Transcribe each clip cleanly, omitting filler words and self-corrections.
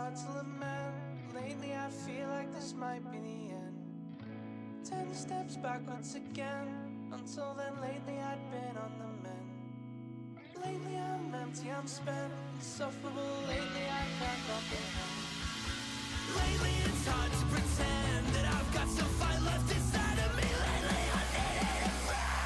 hard to lament. Lately I feel like this might be the end. 10 steps backwards again. Until then, lately I'd been on the mend. Lately I'm empty, I'm spent, insufferable. Lately I can't comprehend. Lately it's hard to pretend that I've got some fight left inside of me. Lately I needed a friend.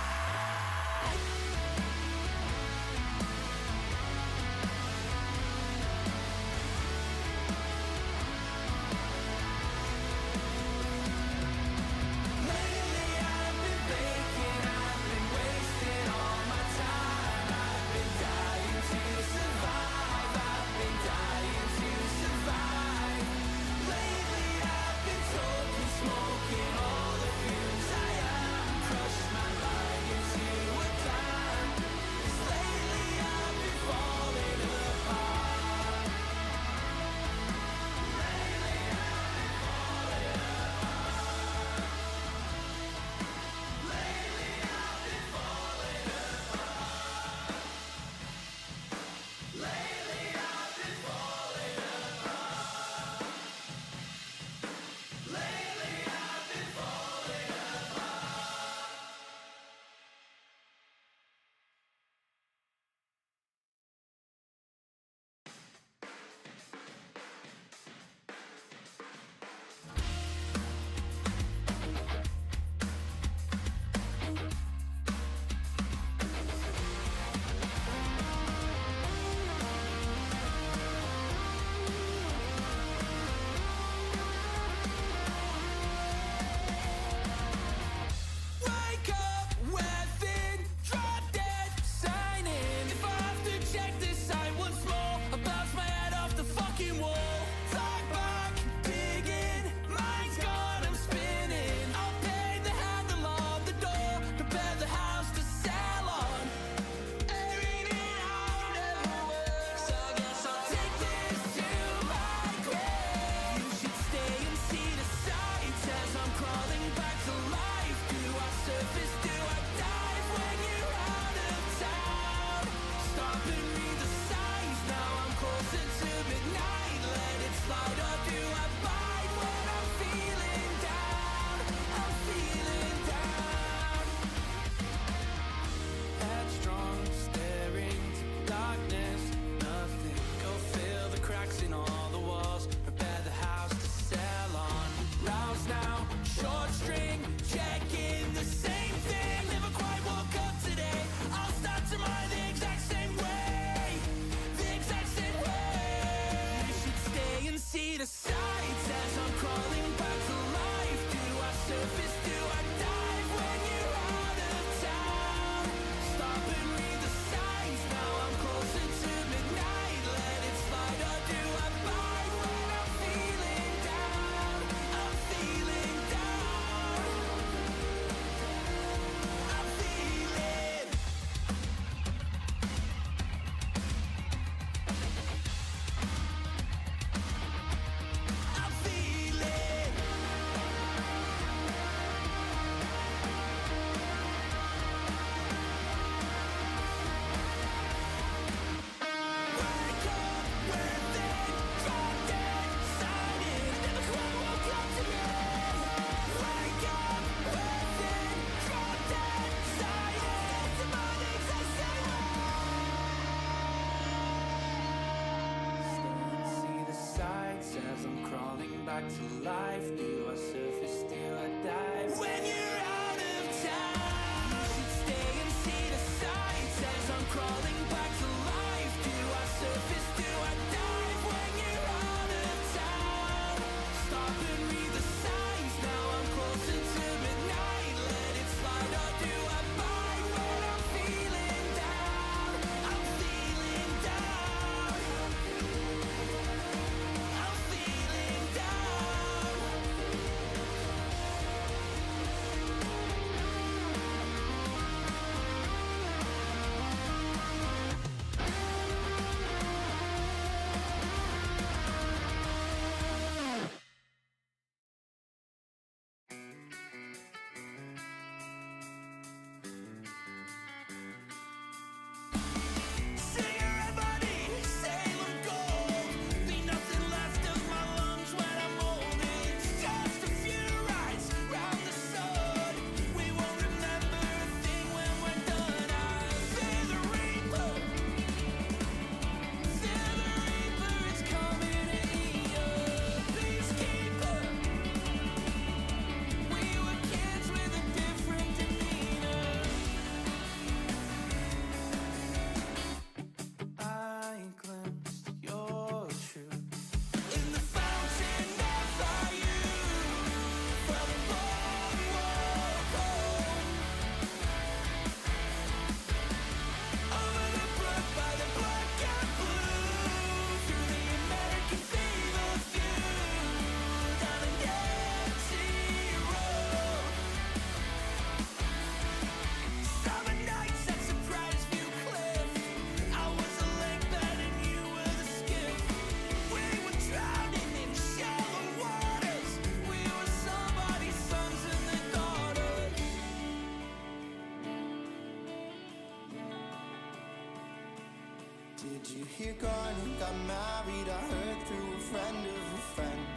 Did you hear Garnet got married? I heard through a friend of a friend.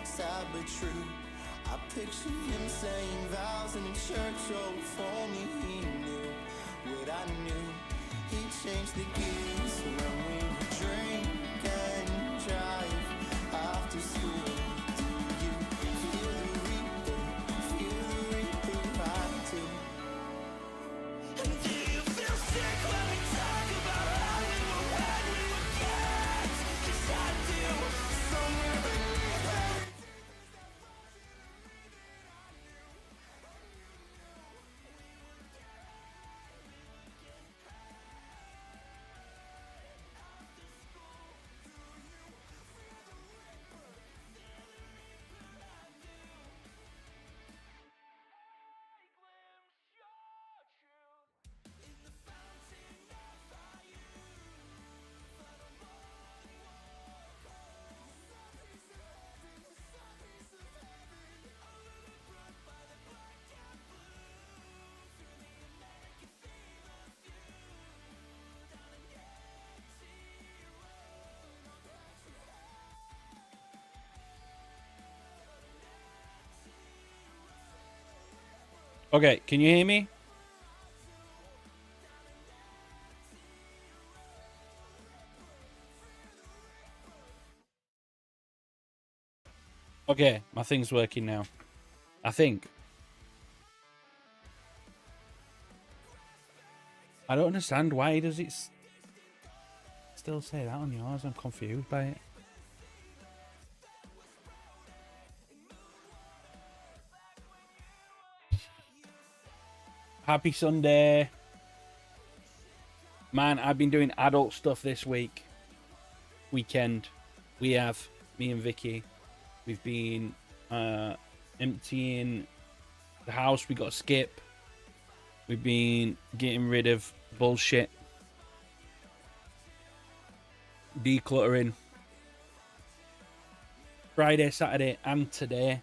Sad but true. I picture him saying vows in a church. Oh, if only he knew what I knew. He changed the gears when we would drink and drive after school. Do you feel the reaper? Feel the reaper? I do. And do you feel sick when we talk about how we were when we were kids? 'Cause I do. Somewhere beneath every Okay, can you hear me? Okay, my thing's working now. I think. I don't understand. Why does it still say that on yours? I'm confused by it. Happy Sunday. Man, I've been doing adult stuff this weekend. We have, me and Vicky, we've been emptying the house. We got Skip. We've been getting rid of bullshit. Decluttering. Friday, Saturday, and today.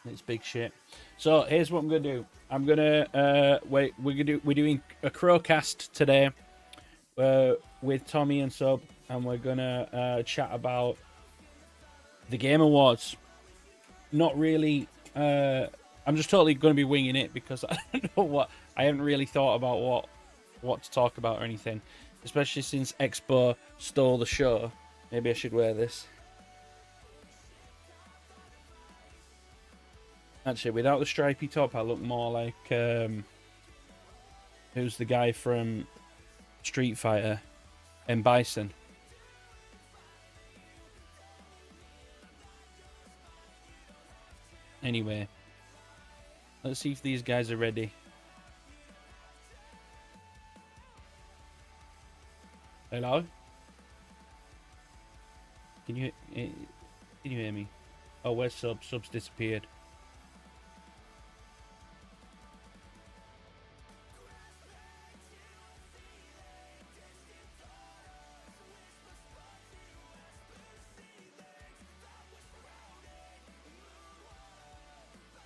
It's big shit. So here's what I'm gonna do. I'm gonna we're doing a Crocast today with Tommy and Sub, and we're gonna chat about the Game Awards. Not really. I'm just totally gonna be winging it because I don't know what. I haven't really thought about what to talk about or anything, especially since Expo stole the show. Maybe I should wear this. Actually, without the stripy top, I look more like who's the guy from Street Fighter? M. Bison. Anyway, let's see if these guys are ready. Hello? Can you hear me? Oh, where's Sub? Sub's disappeared.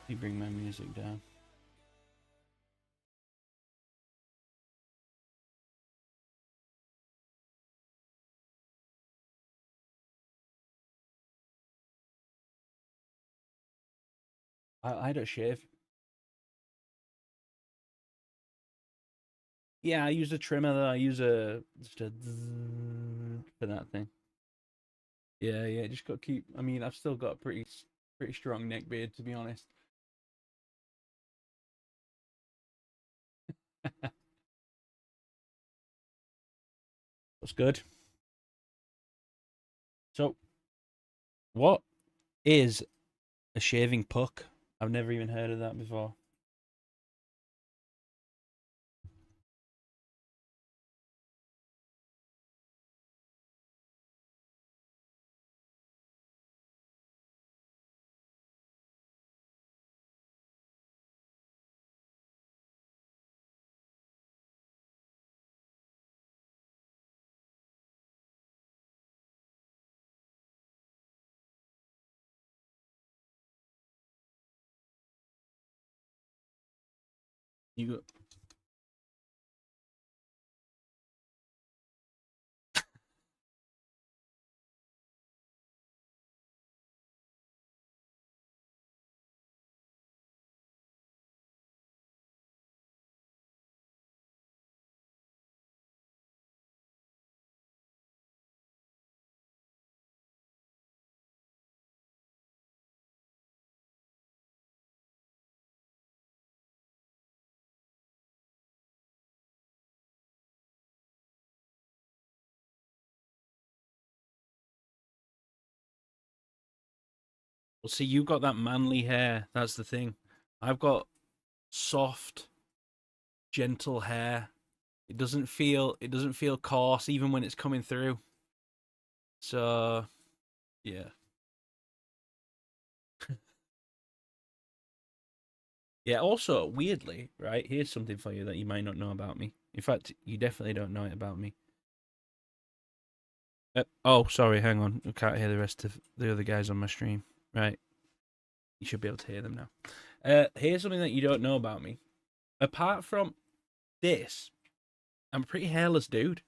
Let me bring my music down. I don't shave. Yeah, I use a trimmer though. I use just a for that thing. Yeah. Just got to keep. I mean, I've still got a pretty strong neck beard, to be honest. That's good. So, what is a shaving puck? I've never even heard of that before. You got Well, see, you got that manly hair. That's the thing. I've got soft, gentle hair. It doesn't feel coarse even when it's coming through. So, yeah. Yeah, also, weirdly, right, here's something for you that you might not know about me. In fact, you definitely don't know it about me. Oh, sorry, hang on. I can't hear the rest of the other guys on my stream. Right, you should be able to hear them now. Here's something that you don't know about me. Apart from this, I'm a pretty hairless dude.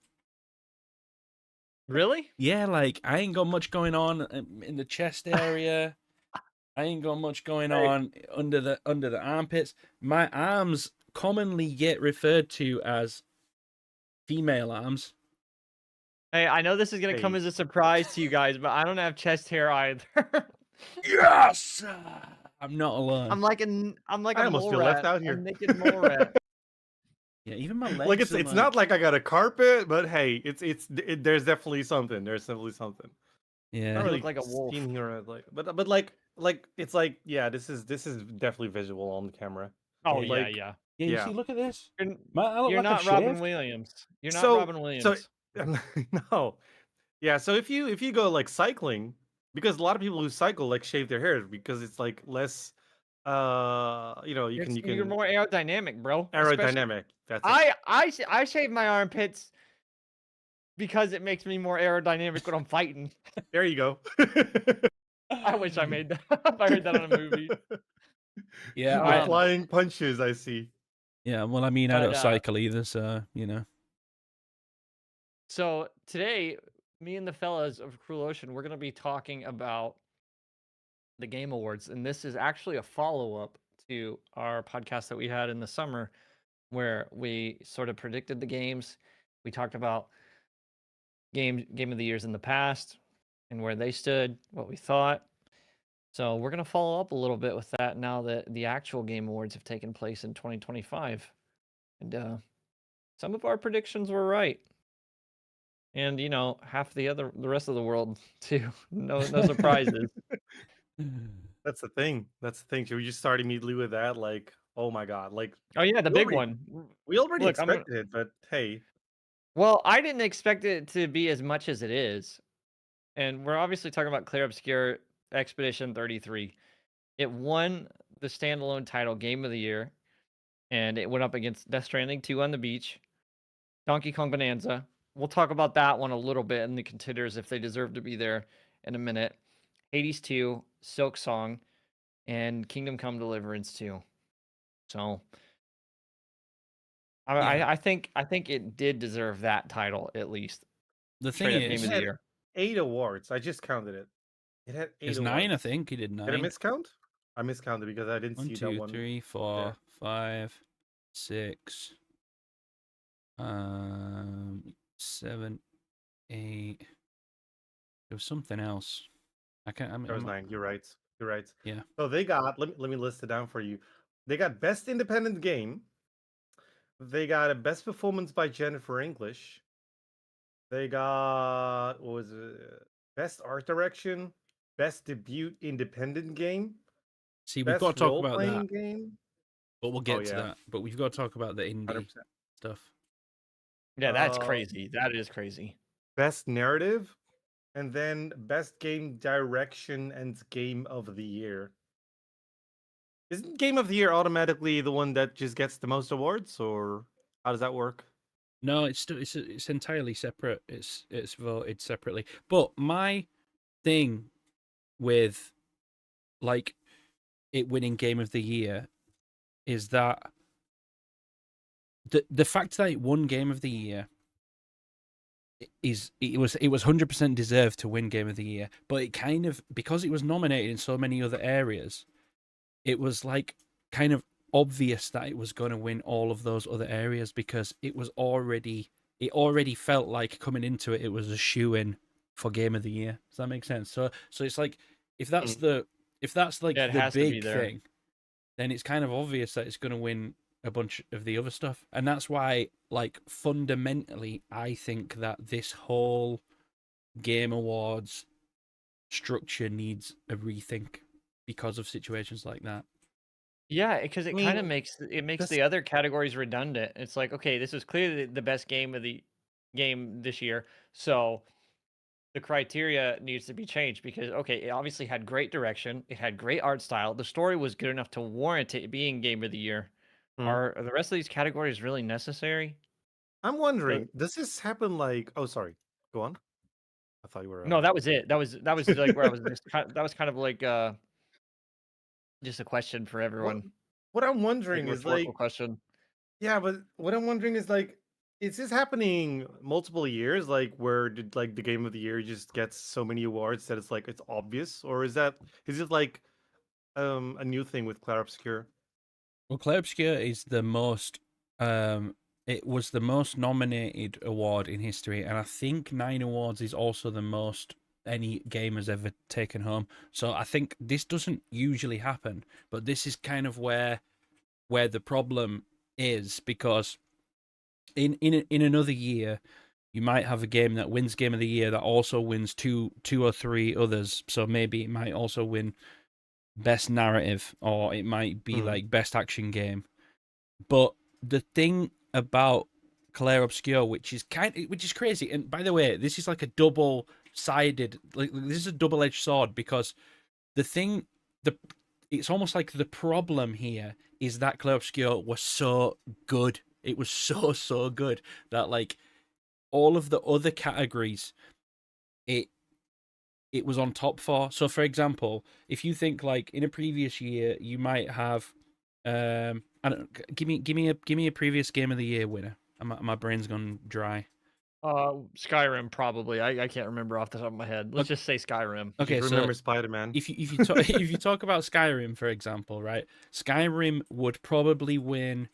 Really? Yeah, like, I ain't got much going on in the chest area. I ain't got much going on under the armpits. My arms commonly get referred to as female arms. Hey, I know this is gonna come as a surprise to you guys, but I don't have chest hair either. Yes, I'm not alone. I'm like I a almost mole feel left rat, out here. a naked mole rat. Yeah, even my legs. Like it's not like I got a carpet, but hey, there's definitely something. There's definitely something. Yeah, Not You really look like a wolf. seen here, but like it's like yeah, this is definitely visual on the camera. Oh Yeah, yeah, like- yeah. yeah. You yeah. see, look at this. You're, I look you're like not a Robin shaved. Williams. You're not So- Robin Williams. No, yeah. So if you go like cycling, because a lot of people who cycle like shave their hair because it's like less, you can You're more aerodynamic, bro. Especially- aerodynamic. That's it. I shave my armpits because it makes me more aerodynamic when I'm fighting. There you go. I wish I made that. If I heard that on a movie. Yeah, The flying punches I see. yeah. Well, I mean, I But, don't cycle either, so you know. So today, me and the fellas of Cruel Ocean, we're gonna be talking about the Game Awards, and this is actually a follow-up to our podcast that we had in the summer, where we sort of predicted the games. We talked about game of the years in the past and where they stood, what we thought. So we're gonna follow up a little bit with that now that the actual Game Awards have taken place in 2025, and some of our predictions were right. And half the rest of the world too. No surprises. That's the thing. That's the thing. Should we just start immediately with that? Like, oh my god! Like, Oh yeah, the We big already- one. we already Look, I'm gonna- expected it, but hey, Well, I didn't expect it to be as much as it is. And we're obviously talking about Clair Obscure Expedition 33. It won the standalone title Game of the Year, and it went up against Death Stranding 2 on the Beach, Donkey Kong Bonanza. We'll talk about that one a little bit in the contenders if they deserve to be there in a minute. Hades 2, Silk Song, and Kingdom Come Deliverance 2. So I think it did deserve that title at least. The Straight thing up Game is, of the had Year. 8 awards. I just counted it. It had 8 there's awards. 9. I think he did 9. Did I miscount? I miscounted because I didn't 1, see 2, that one. 3, 4, there. 5, 6, 7, 8. There was something else. I can't. There was 9. You're right. You're right. Yeah. So they got. Let me list it down for you. They got best independent game. They got a best performance by Jennifer English. They got what was it? Best art direction, best debut independent game, See, we've best got to talk about role-playing that, game. but we'll get to yeah. that. But we've got to talk about the indie 100%. stuff. Yeah, that's Uh, crazy. That is crazy. Best narrative, and then best game direction and game of the year. Isn't game of the year automatically the one that just gets the most awards, or how does that work? No, it's still it's entirely separate. It's voted separately. But my thing with like it winning game of the year is that the fact that it won game of the year it was 100% deserved to win game of the year, but it kind of, because it was nominated in so many other areas, it was like kind of obvious that it was going to win all of those other areas because it already felt like coming into it was a shoe-in for game of the year. Does that make sense? So it's like if that's like Yeah, it the has to be big there. thing, then it's kind of obvious that it's going to win a bunch of the other stuff. And that's why, like, fundamentally, I think that this whole Game Awards structure needs a rethink. because of situations like that. Yeah, because I it kind of mean, makes this the other categories redundant. It's like, okay, this is clearly the best game this year, so the criteria needs to be changed because okay, it obviously had great direction, it had great art style, the story was good enough to warrant it being game of the year. Mhm. Are the rest of these categories really necessary? I'm The wondering, does this happen like? Oh, sorry. Go on. I thought you were. No, that was it. That was like where I was just that was kind of like just a question for what everyone, what I'm like a wondering is rhetorical like, question. yeah, but what I'm wondering is like, is this happening multiple years? Like, where did like the game of the year just gets so many awards that it's like it's obvious, or is it like a new thing with Clair Obscur? Well, Clay Obscur is the most. It was the most nominated award in history, and I think 9 awards is also the most any game has ever taken home. So I think this doesn't usually happen, but this is kind of where the problem is because in another year you might have a game that wins game of the year that also wins two or three others. So maybe it might also win best narrative, or it might be Hmm. like best action game. But the thing about Claire Obscure, which is crazy, and by the way, this is like a double-sided, like this is a double-edged sword because the thing, the it's almost like the problem here is that Claire Obscure was so good. It was so good that like all of the other categories, it it was on top for. So, for example, if you think like in a previous year, you might have, I don't give me a previous game of the year winner. My brain's gone dry. Skyrim probably. I can't remember off the top of my head. Let's just say Skyrim. I just Okay, so remember Spider Man. if you talk if you talk about Skyrim, for example, right? Skyrim would probably win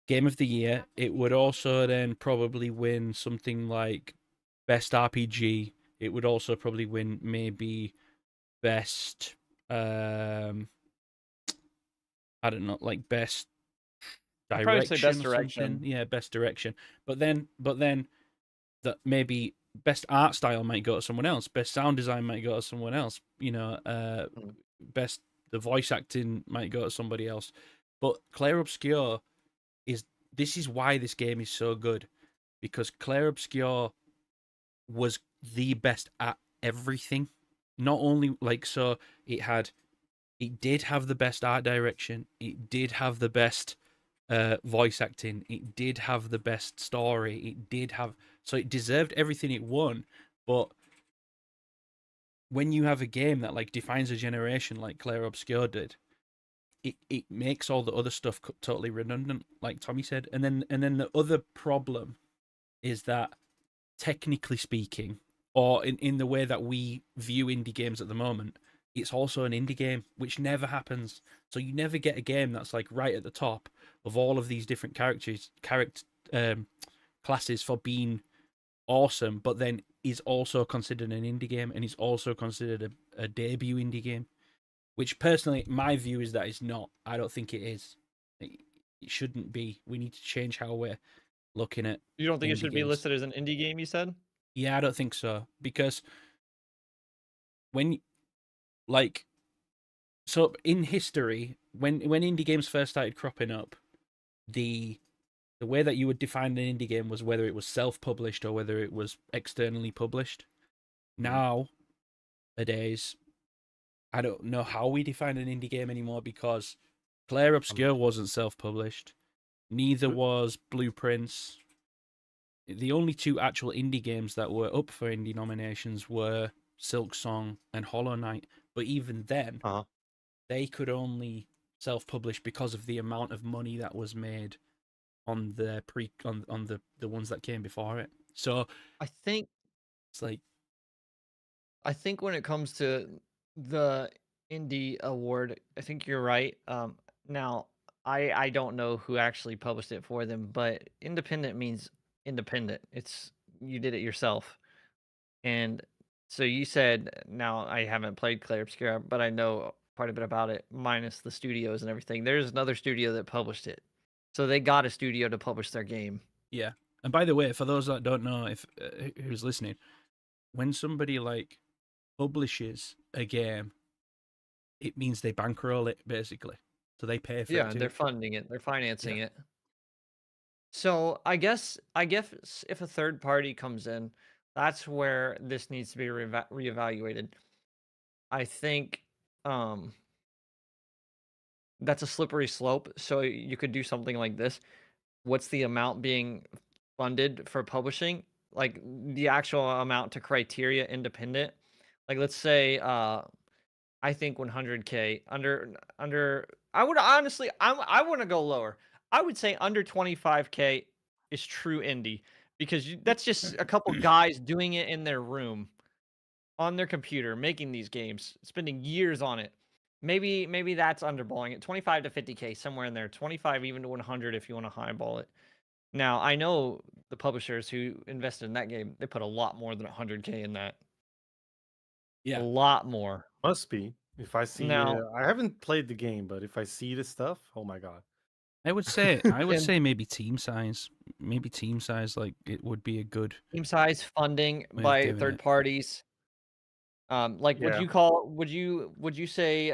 game of the year. It would also then probably win something like best RPG. It would also probably win maybe best I don't know, like best I'd probably say direction best or something. direction. Yeah, best direction. But then that maybe best art style might go to someone else. Best sound design might go to someone else. Mm. Best the voice acting might go to somebody else. But Claire Obscure is this is why this game is so good because Claire Obscure was the best at everything. Not only like so it did have the best art direction, it did have the best voice acting, it did have the best story, it deserved everything it won. But when you have a game that like defines a generation like Claire Obscure did, it makes all the other stuff totally redundant, like Tommy said. And then the other problem is that technically speaking, or in the way that we view indie games at the moment, it's also an indie game, which never happens. So you never get a game that's like right at the top of all of these different classes for being awesome, but then is also considered an indie game and is also considered a debut indie game. Which personally, my view is that it's not. I don't think it is. It shouldn't be. We need to change how we're looking at You don't think it indie should be games. listed as an indie game? You said. Yeah, I don't think so because when like so in history when indie games first started cropping up, the the way that you would define an indie game was whether it was self-published or whether it was externally published. Mhm. Nowadays, I don't know how we define an indie game anymore because Claire Um, Obscure wasn't self-published. Neither w- was Blueprints. The only two actual indie games that were up for indie nominations were Silk Song and Hollow Knight. But even then, uh-huh. they could only self-publish because of the amount of money that was made on the ones that came before it. So I think it's like I think when it comes to the indie award, I think you're right. Now I don't know who actually published it for them, but independent means independent. It's you did it yourself. And so you said now I haven't played Clair Obscura, but I know quite a bit about it, minus the studios and everything. There's another studio that published it. So they got a studio to publish their game. yeah. And by the way, for those that don't know, if who's listening, when somebody like publishes a game, it means they bankroll it basically, so they pay for Yeah, it and they're too. funding it. They're financing Yeah. it. So I guess if a third party comes in, that's where this needs to be reevaluated. I think um that's a slippery slope. So you could do something like this. What's the amount being funded for publishing? Like the actual amount to criteria independent. Like let's say I think 100K under I would honestly I want to go lower. I would say under 25K is true indie because that's just a couple guys doing it in their room on their computer making these games, spending years on it. Maybe that's underballing it. 25 to 50K somewhere in there. 25 even to 100 if you want to highball it. Now, I know the publishers who invested in that game, they put a lot more than 100K in that. A Yeah, lot more. Must be. If I see, Now, I haven't played the game, but if I see the stuff, oh my god. I would say and maybe team size. Maybe team size, like it would be a good team size, funding way of by doing third it. parties. Like Yeah, would you say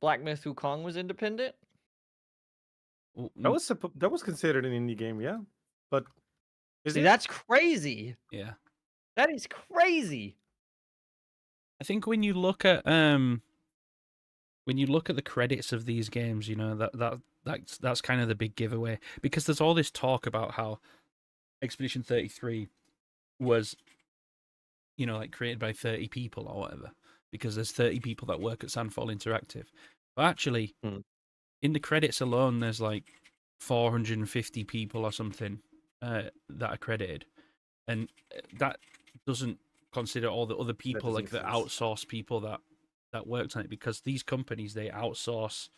Black Myth Wukong was independent? that was considered an indie game, yeah. But is See, it? that's crazy. Yeah, That is crazy. I think when you look at the credits of these games, you know that's kind of the big giveaway, because there's all this talk about how Expedition 33 was, you know, like created by 30 people or whatever, because there's 30 people that work at Sandfall Interactive. But actually, Hmm. in the credits alone, there's like 450 people or something that are credited, and that doesn't consider all the other That people, doesn't like make the sense. outsourced people that worked on it, because these companies, they outsource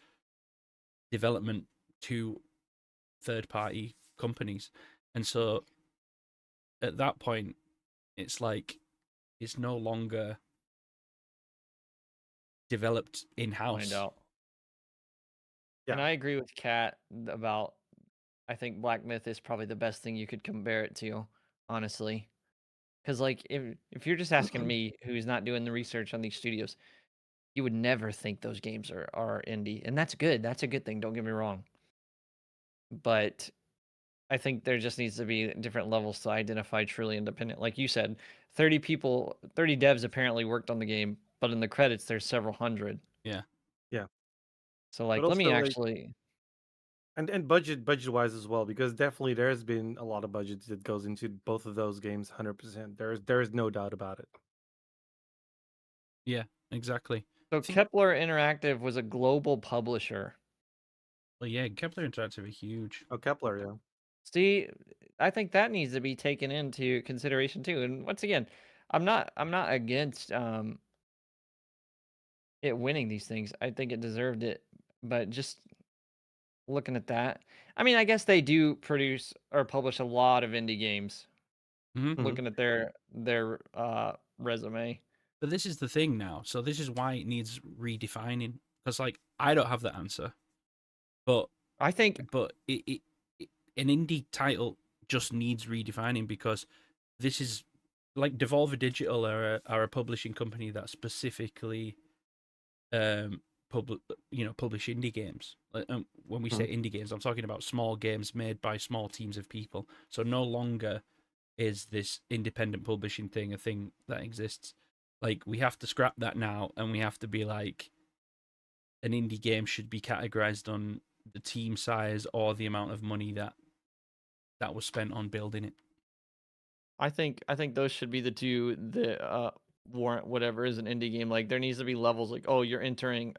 development to third party companies, and so at that point, it's like it's no longer developed in Find house. out. And Yeah. I agree with Kat about I think Black Myth is probably the best thing you could compare it to, honestly. Because like if you're just asking me, who's not doing the research on these studios, you would never think those games are indie, and that's good. That's a good thing. Don't get me wrong. But I think there just needs to be different levels to identify truly independent. Like you said, 30 people, 30 devs apparently worked on the game, but in the credits there's several hundred. Yeah. Yeah. So But like, let me also like actually. and budget wise as well, because definitely there's been a lot of budget that goes into both of those games, 100%. There's no doubt about it. Yeah, exactly. So I think, Kepler Interactive was a global publisher. well, yeah, Kepler Interactive are huge. Oh, Kepler, yeah. See, I think that needs to be taken into consideration too. And once again, I'm not against it winning these things. I think it deserved it. But just looking at that, I mean, I guess they do produce or publish a lot of indie games. Hmm. Hmm. Looking at their resume. But this is the thing now. So this is why it needs redefining. Because like I don't have the answer, but I think an indie title just needs redefining, because this is like Devolver Digital are a publishing company that specifically publish indie games. When we say indie games, I'm talking about small games made by small teams of people. So no longer is this independent publishing thing a thing that exists. Like we have to scrap that now, and we have to be like, an indie game should be categorized on the team size or the amount of money that was spent on building it. I think those should be the two that warrant whatever is an indie game. Like there needs to be levels like, oh, you're entering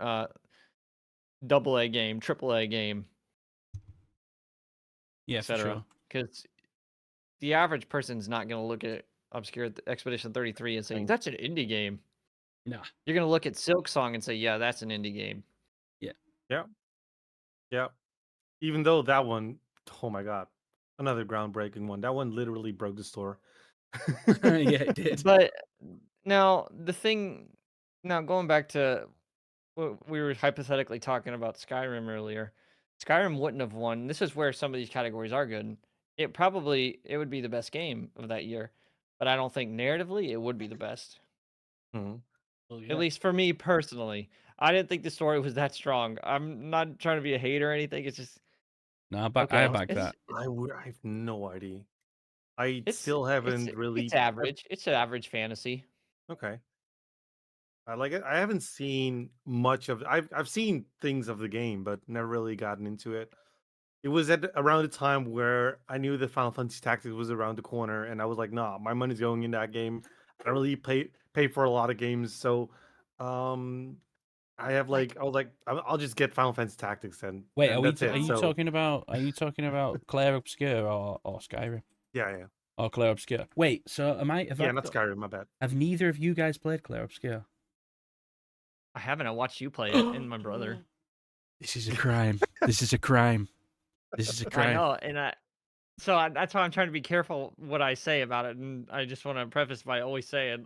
double A game, triple A game, Yeah, for etc. sure. Because the average person's not going to look at Obscure Expedition 33 and say, And that's an indie game. Nah. You're going to look at Silk Song and say, yeah, that's an indie game. Yeah. yeah. Yeah. Even though that one, oh my god, another groundbreaking one. That one literally broke the store. Yeah, it did. But now, going back to what we were hypothetically talking about Skyrim earlier, Skyrim wouldn't have won. This is where some of these categories are good. It would be the best game of that year, but I don't think narratively it would be the best. Mhm. Well, At yeah. least for me personally. I didn't think the story was that strong. I'm not trying to be a hater or anything. It's just No, okay. I back that. I have no idea. I It's still haven't it's really. average. It's an average fantasy. Okay. I like it. I haven't seen much of. I've seen things of the game, but never really gotten into it. It was at around the time where I knew that Final Fantasy Tactics was around the corner, and I was like, "Nah, my money's going in that game." I don't really pay for a lot of games, so um, I have Like I was like, I'll just get Final Fantasy Tactics, Wait, and that's are it. you So talking about Clair Obscure or Skyrim yeah, or Clair Obscure? Wait, so yeah, not Skyrim. My bad. have neither of you guys played Clair Obscure? I haven't. I watched you play it, and my brother. This is a crime. This is a crime. This is a I crime. know, and that's why I'm trying to be careful what I say about it, and I just want to preface by always saying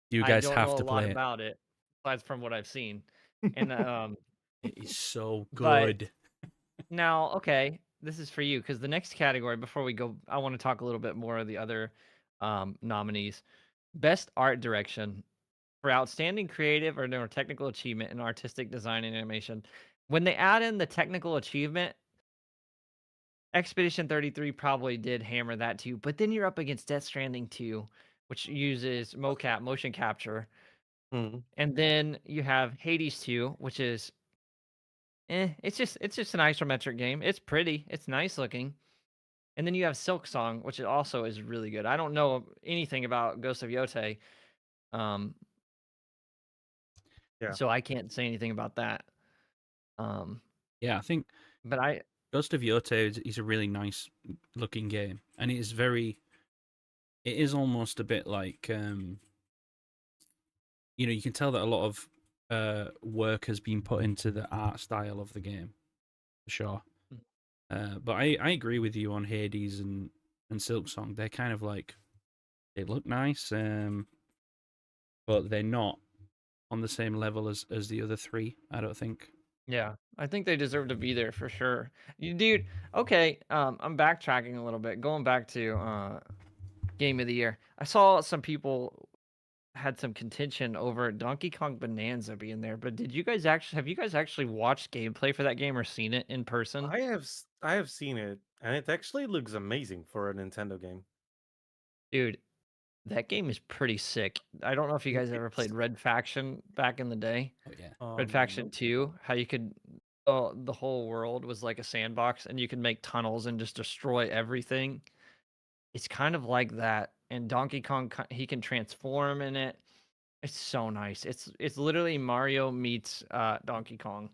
You I guys don't have know a to lot play it. about it, besides from what I've seen, and It is so but good. now okay, this is for you because the next category before we go, I want to talk a little bit more of the other nominees. Best art direction for outstanding creative or technical achievement in artistic design and animation. When they add in the technical achievement, Expedition 33 probably did hammer that too, but then you're up against Death Stranding 2, which uses mocap, motion capture. Mhm. And then you have Hades 2, which is it's just an isometric game. It's pretty, it's nice looking. And then you have Silk Song, which also is really good. I don't know anything about Ghost of Yotei, um, Yeah. so I can't say anything about that. Um, Yeah, I think but I Ghost of Yotei is a really nice looking game, and it is very. It is almost a bit like you can tell that a lot of work has been put into the art style of the game, for sure. But I agree with you on Hades and Silk Song. They're kind of like they look nice, but they're not on the same level as the other three. I don't think. Yeah, I think they deserve to be there for sure. You dude, okay, I'm backtracking a little bit, going back to game of the year. I saw some people had some contention over Donkey Kong Bonanza being there, but did you guys actually have you guys actually watched gameplay for that game or seen it in person? I have seen it, and it actually looks amazing for a Nintendo game. Dude, that game is pretty sick. I don't know if you It guys ever played is. Red Faction back in the day. Oh yeah. Red Faction Nope. 2, how you could the whole world was like a sandbox and you could make tunnels and just destroy everything. It's kind of like that. And Donkey Kong, he can transform in it. It's so nice. It's literally Mario meets Donkey Kong.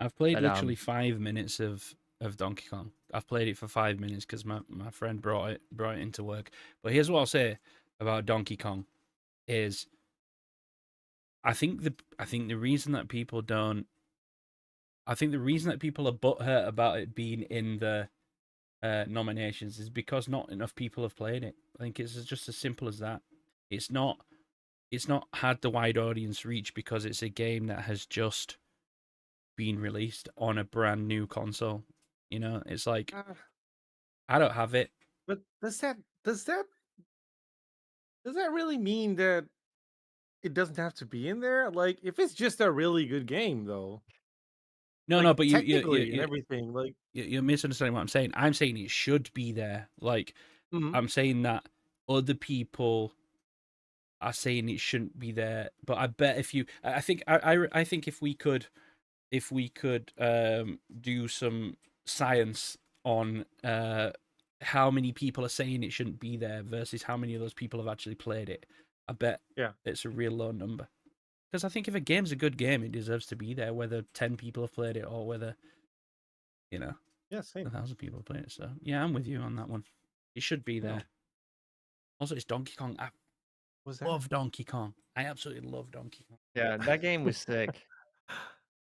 I've played But literally 5 minutes of Donkey Kong. I've played it for 5 minutes because my friend brought it into work. But here's what I'll say about Donkey Kong is I think the reason that people don't I think the reason that people are butthurt about it being in the nominations is because not enough people have played it. I think it's just as simple as that. It's not had the wide audience reach because it's a game that has just been released on a brand new console. It's like Uh, I don't have it. but does that really mean that it doesn't have to be in there? Like, if it's just a really good game, though, No, like no, but technically and everything, like, you're misunderstanding what I'm saying. I'm saying it should be there. Like mhm, I'm saying that other people are saying it shouldn't be there. But I bet if you, I think if we could do some science on how many people are saying it shouldn't be there versus how many of those people have actually played it, I bet yeah, it's a real low number. Because I think if a game's a good game, it deserves to be there, whether 10 people have played it or whether you know yeah, same. 1,000 people have played it. So yeah, I'm with you on that one. It should be Yeah, there. Also, it's Donkey Kong. I was that? love Donkey Kong. I absolutely love Donkey Kong. yeah, that game was sick.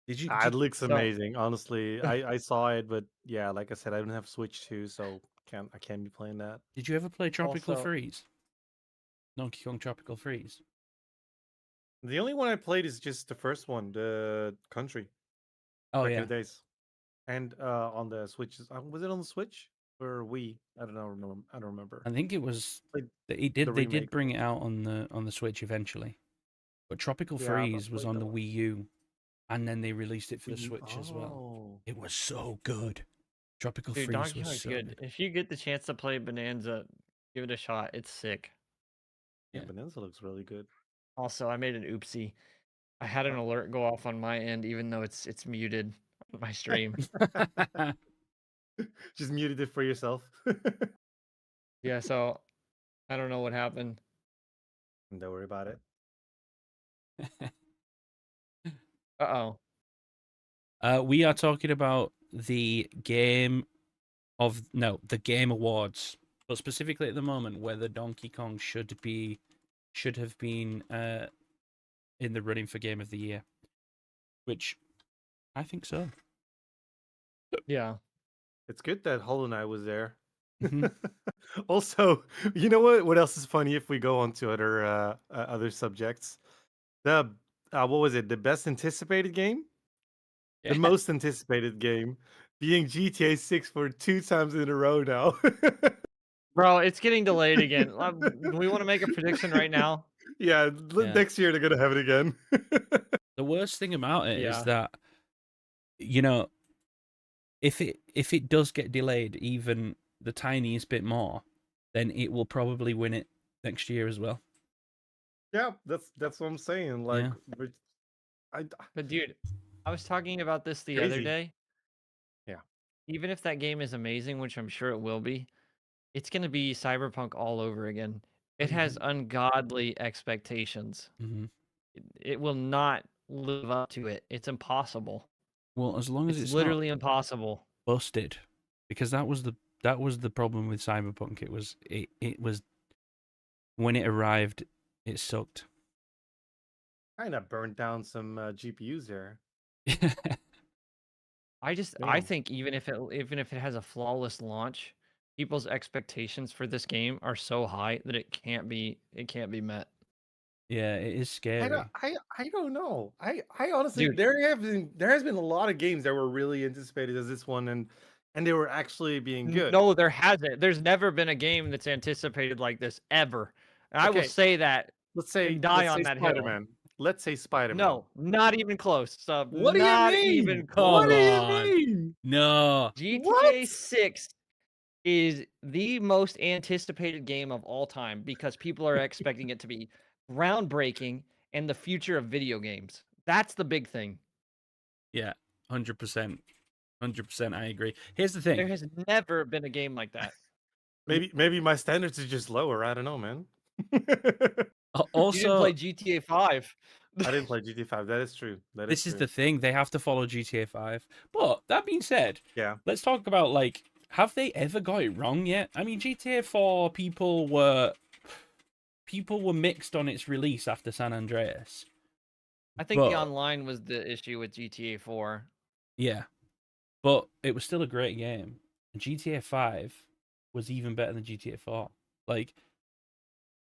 Did you? It looks So amazing. Honestly, I saw it, but yeah, like I said, I don't have Switch 2, so I can't be playing that. Did you ever play Tropical also Freeze? Donkey Kong Tropical Freeze. The only one I played is just the first one, the country, Oh back in yeah, the days, and on the Switch. Was it on the Switch or Wii? I don't know. I don't remember. I think it was. Played They the did. They did remake. bring it out on the Switch eventually. But Tropical Yeah, I've Freeze was played on that the one. Wii U, and then they released it for the Wii U. Switch as well. Oh. It was so good. Tropical Dude, Freeze Donkey was Kong's so good. good. If you get the chance to play Bonanza, give it a shot. It's sick. Yeah, Yeah. Bonanza looks really good. Also, I made an oopsie. I had an alert go off on my end, even though it's muted on my stream. Just muted it for yourself. Yeah, so I don't know what happened. Don't worry about it. Uh-oh. We are talking about the Game Awards, but specifically at the moment whether Donkey Kong should have been in the running for Game of the Year, which I think so. Yeah. It's good that Hollow Knight was there. Mhm. Also, you know what? What else is funny if we go on to other subjects? The what was it? The best anticipated game, the Yeah. most anticipated game, being GTA 6 for 2 times in a row now. Bro, it's getting delayed again. Do we want to make a prediction right now? Yeah, Yeah. next year they're gonna have it again. The worst thing about it is Yeah. that, you know, if it does get delayed even the tiniest bit more, then it will probably win it next year as well. Yeah, that's what I'm saying. Like, Yeah. I But dude, I was talking about this the other crazy. day. Yeah. Even if that game is amazing, which I'm sure it will be, it's going to be Cyberpunk all over again. It has ungodly expectations. Mm-hmm. It will not live up to it. It's impossible. Well, as long as It's it's not literally impossible. busted, because that was the problem with Cyberpunk. It was when it arrived, it sucked. kind of burned down some GPUs there. I Damn. think even if it has a flawless launch, people's expectations for this game are so high that it can't be met. Yeah, it is scary. I don't know. I honestly, Dude. there has been a lot of games that were really anticipated as this one, and they were actually being good. No, there hasn't. There's never been a game that's anticipated like this ever. And I will Okay, say that let's say and die on that hill. Spider-Man. Let's say Spider-Man. No, not even close. Sub. What do you Not mean? even Come close. What do you on. mean? No. GTA What? 6 is the most anticipated game of all time because people are expecting it to be groundbreaking and the future of video games. That's the big thing. Yeah, 100%. 100%, I agree. Here's the There thing. has never been a game like that. Maybe my standards are just lower. I don't know, man. You didn't play Also, GTA 5. I didn't play GTA 5. That is true. That this is true. the thing. They have to follow GTA 5. But that being said, Yeah. let's talk about, like, have they ever got it wrong yet? I mean, GTA 4 people were mixed on its release after San Andreas. I think the But- online was the issue with GTA 4. Yeah. But it was still a great game. And GTA 5 was even better than GTA 4. Like,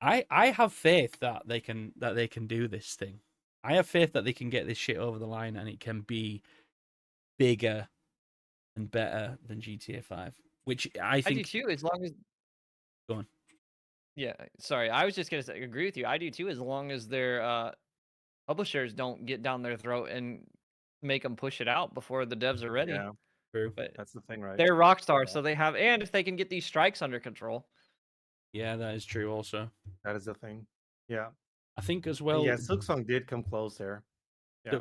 I have faith that they can do this thing. I have faith that they can get this shit over the line and it can be bigger and better than GTA 5. Which I I do think too, as long as. Go on. Yeah, sorry. I was just gonna say, agree with you. I do too, as long as their publishers don't get down their throat and make them push it out before the devs are ready. Yeah. True. But That's the thing, right? they're Rockstar, Yeah. so they have, and if they can get these strikes under control. Yeah, that is true also. That is the thing. Yeah. I think as Well, well yeah, Silksong did come close there. Yeah.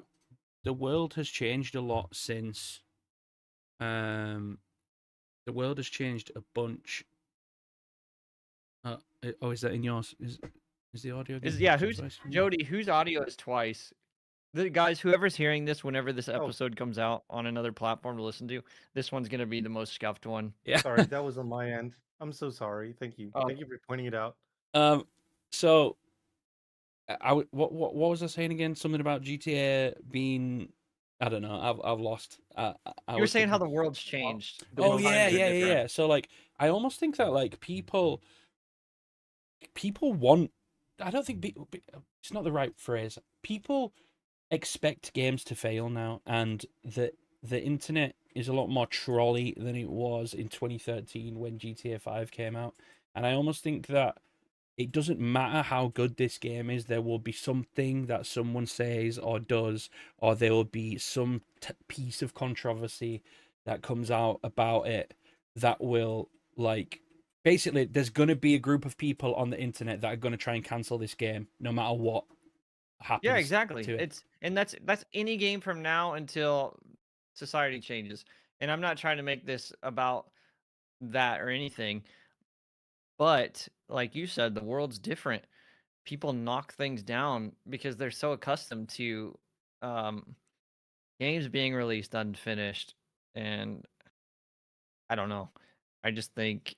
the world has changed a lot since the world has changed a bunch. Is that in yours? Is the audio? Who's Jody? Whose audio is twice? The guys, whoever's hearing this, whenever this episode comes out on another platform to listen to, this one's gonna be the most scuffed one. Yeah. Sorry, that was on my end. I'm so sorry. Thank you. Thank you for pointing it out. So, what was I saying again? Something about GTA being, I don't know. I've lost. You were saying how the world's changed. Oh yeah. So like, I almost think that like people want. I don't think it's not the right phrase. People expect games to fail now, and the internet is a lot more trolley than it was in 2013 when GTA 5 came out. And I almost think that it doesn't matter how good this game is, there will be something that someone says or does, or there will be some piece of controversy that comes out about it that will, like, basically, there's going to be a group of people on the internet that are going to try and cancel this game no matter what Yeah, happens exactly. to it. That's any game from now until society changes. And I'm not trying to make this about that or anything, but like you said, the world's different. People knock things down because they're so accustomed to um, games being released unfinished. And I don't know. I just think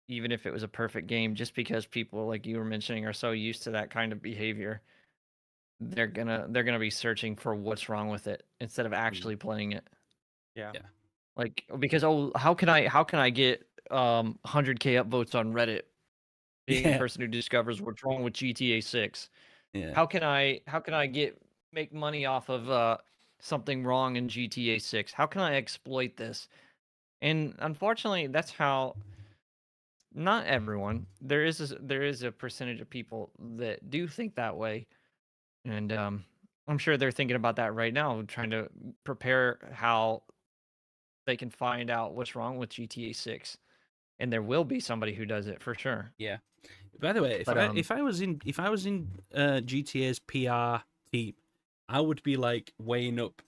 even if it was a perfect game, just because people like you were mentioning are so used to that kind of behavior, they're gonna be searching for what's wrong with it instead of actually playing it. Yeah. Yeah. Like because oh, how can I get 100K upvotes on Reddit being a Yeah. person who discovers what's wrong with GTA 6? Yeah. How can I make money off of something wrong in GTA 6? How can I exploit this? And unfortunately, that's how not everyone. There is a percentage of people that do think that way, and I'm sure they're thinking about that right now, trying to prepare how they can find out what's wrong with GTA 6. And there will be somebody who does it for sure. Yeah. By the way, But if I was in GTA's PR team, I would be like weighing up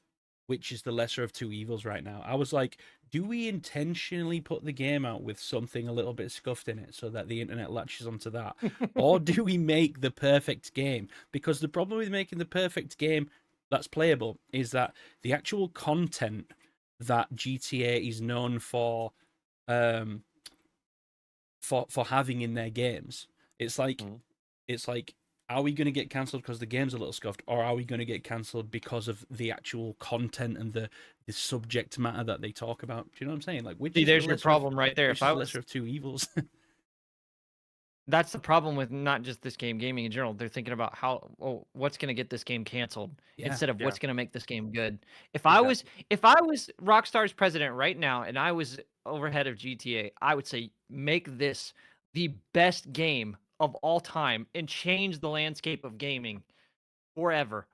which is the lesser of two evils right now. I was like, do we intentionally put the game out with something a little bit scuffed in it so that the internet latches onto that? Or do we make the perfect game? Because the problem with making the perfect game that's playable is that the actual content that GTA is known um for having in their games. It's like Mhm. it's like, are we going to get cancelled because the game's a little scuffed, or are we going to get cancelled because of the actual content and the subject matter that they talk about? Do you know what I'm saying? Like, see, there's your problem right there. which is the lesser of two evils? That's the problem with not just this game, gaming in general. They're thinking about what's going to get this game canceled Yeah, instead of Yeah. what's going to make this game good. Exactly. If I was Rockstar's president right now and I was overhead of GTA, I would say make this the best game of all time and change the landscape of gaming forever.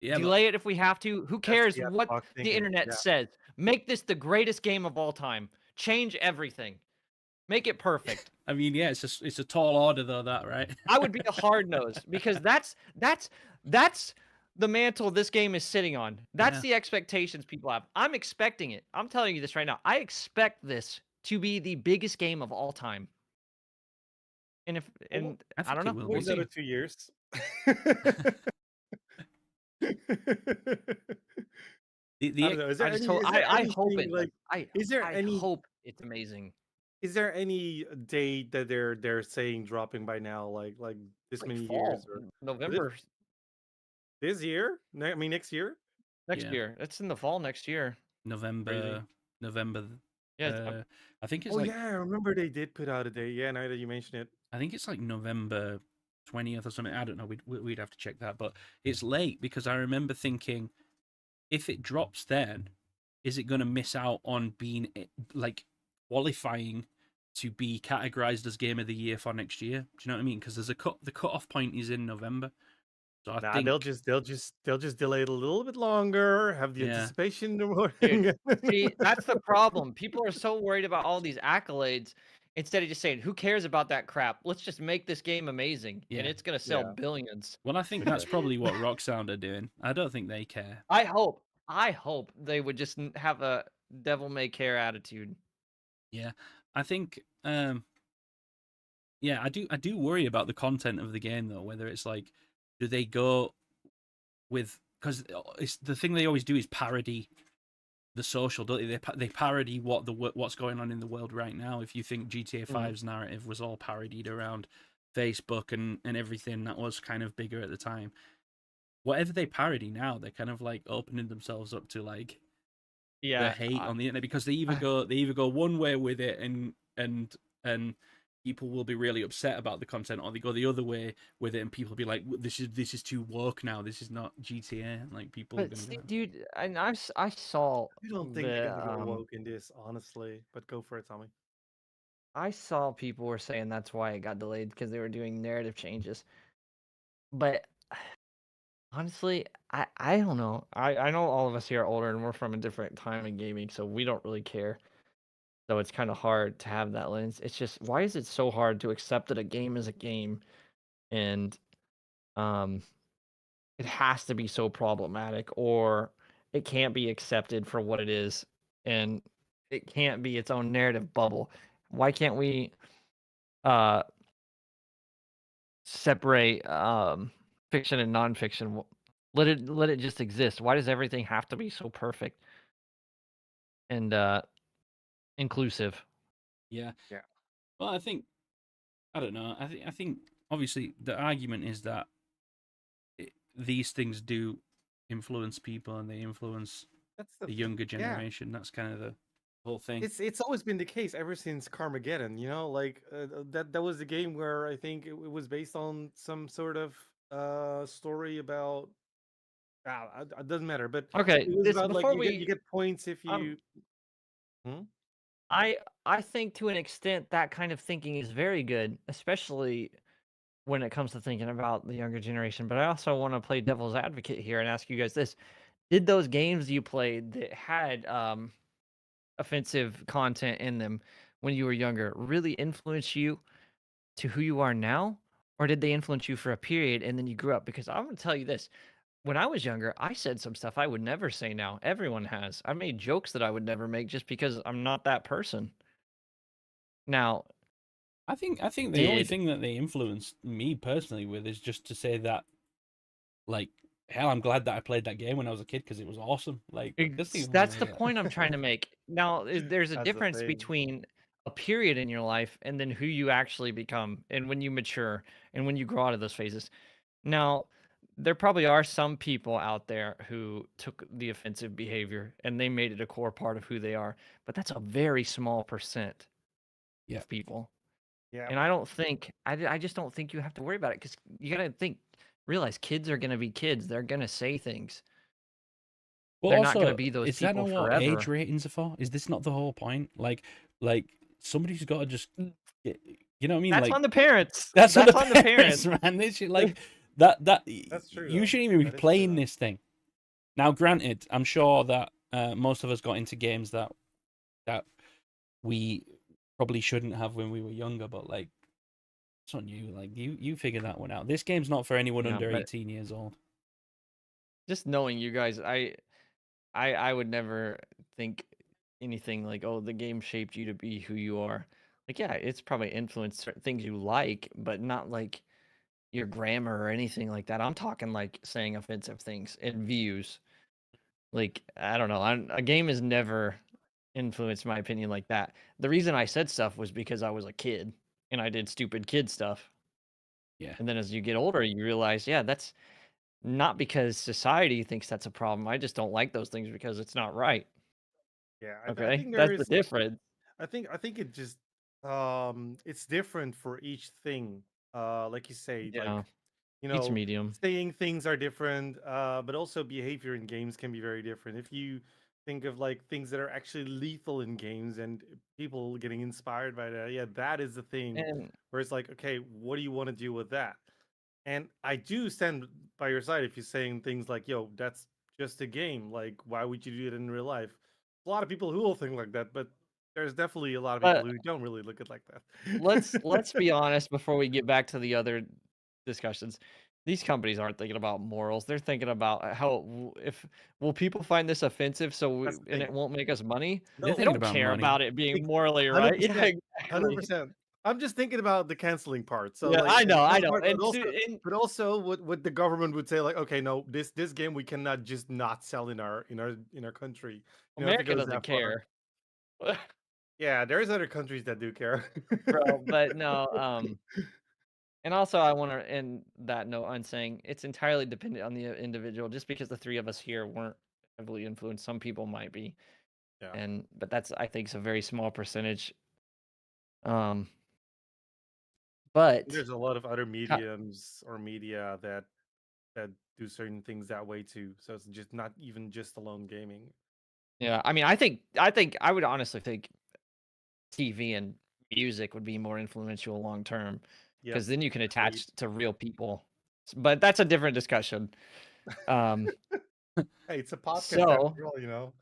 yeah, but Delay it if we have to. Who That's cares the what Xbox the thinking. internet Yeah. says? Make this the greatest game of all time. Change everything. Make it perfect. I mean, yeah, it's a tall order though, that right? I would be a hard nose because that's the mantle this game is sitting on. That's Yeah. the expectations people have. I'm expecting it. I'm telling you this right now. I expect this to be the biggest game of all time. And if Well, I I think don't it know, will we'll be. see. another 2 years. I don't The know. Is I there just any? hope Is there I hope anything it. like? I Is there I any? hope it's amazing. Is there any date that they're saying dropping by now? Like this Like many fall, years, or is it November this year? I mean next year. next Yeah, year. It's in the fall next year. Crazy. November, November. Yeah, I think it's Oh like yeah, I remember they did put out a date. Yeah, now that you mention it. I think it's like November 20th or something. I don't know. We'd have to check that, but it's late because I remember thinking, if it drops then, is it going to miss out on being like qualifying to be categorized as game of the year for next year? Do you know what I mean? Because there's the cutoff point is in November, so I Nah, think they'll just delay it a little bit longer. Have the yeah, anticipation. dude. See, that's the problem. People are so worried about all these accolades instead of just saying, "Who cares about that crap? Let's just make this game amazing, and yeah. it's gonna sell Yeah, billions." Well, I think for that's sure. probably what Rocksound are doing. I don't think they care. I hope they would just have a devil may care attitude. Yeah, I think yeah, I do worry about the content of the game though. Whether it's like, do they go with because it's the thing they always do is parody the social, don't they? They parody what's going on in the world right now. If you think GTA Mm. 5's narrative was all parodied around Facebook and everything that was kind of bigger at the time, whatever they parody now, they're kind of like opening themselves up to like the Yeah, hate on the internet because they either go one way with it and people will be really upset about the content, or they go the other way with it and people will be like, this is too woke now, this is not GTA, and like people are but gonna see, go dude, and I saw I don't think they're the gonna go woke in this, honestly. But go for it, Tommy. I saw people were saying that's why it got delayed because they were doing narrative changes. But honestly, I don't know. I know all of us here are older and we're from a different time in gaming, so we don't really care. So it's kind of hard to have that lens. It's just why is it so hard to accept that a game is a game and um it has to be so problematic or it can't be accepted for what it is and it can't be its own narrative bubble. Why can't we uh separate fiction and nonfiction? Let it just exist. Why does everything have to be so perfect and inclusive? Yeah. Yeah. Well, I don't know. I think obviously the argument is that these things do influence people and they influence That's the younger yeah. generation. That's kind of the whole thing. It's always been the case ever since Carmageddon. Like that was the game where I think it was based on some sort of story about. It doesn't matter, but Okay, it was this about like before you we get points if um you. Hmm? I I think to an extent that kind of thinking is very good, especially when it comes to thinking about the younger generation. But I also want to play devil's advocate here and ask you guys this. Did those games you played that had offensive content in them when you were younger really influence you to who you are now? Or did they influence you for a period and then you grew up? Because I'm going to tell you this. When I was younger, I said some stuff I would never say now. Everyone has. I made jokes that I would never make just because I'm not that person. Now, I think the only did thing that they influenced me personally with is just to say that, like, hell, I'm glad that I played that game when I was a kid because it was awesome. Like, that's the only that's the way. point I'm trying to make. Now, there's a That's the difference thing. between a period in your life and then who you actually become and when you mature and when you grow out of those phases. Now, there probably are some people out there who took the offensive behavior and they made it a core part of who they are, but that's a very small percent Yeah. of people. Yeah. And I don't think I just don't think you have to worry about it because you gotta realize kids are gonna be kids. They're gonna say things. Well, They're not gonna also, be those is that people not what age forever. ratings are for? Is this not the whole point? Like somebody's got to just, Mm, you know what I mean? That's Like on the parents. that's what the That's on the parents, parents. man. They should like that. That's true You though. shouldn't even be That is true playing though. this thing. Now, granted, I'm sure that most of us got into games that we probably shouldn't have when we were younger, but like it's on you. Like you figure that one out. This game's not for anyone Yeah, under but 18 years old. just knowing you guys, I would never think anything like, "Oh, the game shaped you to be who you are." Like, yeah, it's probably influenced certain things you like, but not like your grammar or anything like that. I'm talking like saying offensive things and views. Like, I don't know. A game has never influenced my opinion like that. The reason I said stuff was because I was a kid and I did stupid kid stuff. Yeah. And then as you get older, you realize, yeah, that's not because society thinks that's a problem. I just don't like those things because it's not right. Yeah, I Okay? think there That's the is. difference. I think it just it's different for each thing. Like you say, Yeah. like you Each know, medium. saying things are different, but also behavior in games can be very different. If you think of like things that are actually lethal in games and people getting inspired by that, yeah, that is the thing And where it's like, okay, what do you want to do with that? And I do stand by your side if you're saying things like, yo, that's just a game. Like, why would you do it in real life? A lot of people who will think like that, but there's definitely a lot of people but who don't really look at it like let's that. be honest before we get back to the other discussions. These companies aren't thinking about morals. They're thinking about if will people find this offensive That's the and thing. it won't make us money? They're No, They thinking don't about care money. about it being morally right. Yeah, 100%. exactly. 100%. I'm just thinking about the canceling part. So Yeah, like the I canceling know. part, but also what the government would say, like, okay, no, this game we cannot just not sell in our country. If it America goes doesn't that far. care. Yeah, there's other countries that do care. Bro, but no, and also I want to end that note on saying it's entirely dependent on the individual. Just because the three of us here weren't heavily influenced, some people might be, Yeah. but that's I think is a very small percentage. Um, but There's a lot of other co- mediums or media that do certain things that way too. So it's just not even just alone gaming. yeah, I mean, I think I would honestly think TV and music would be more influential long term Yep. because then you can Agreed. attach to real people. But that's a different discussion. Hey, it's a podcast So, after all, you know.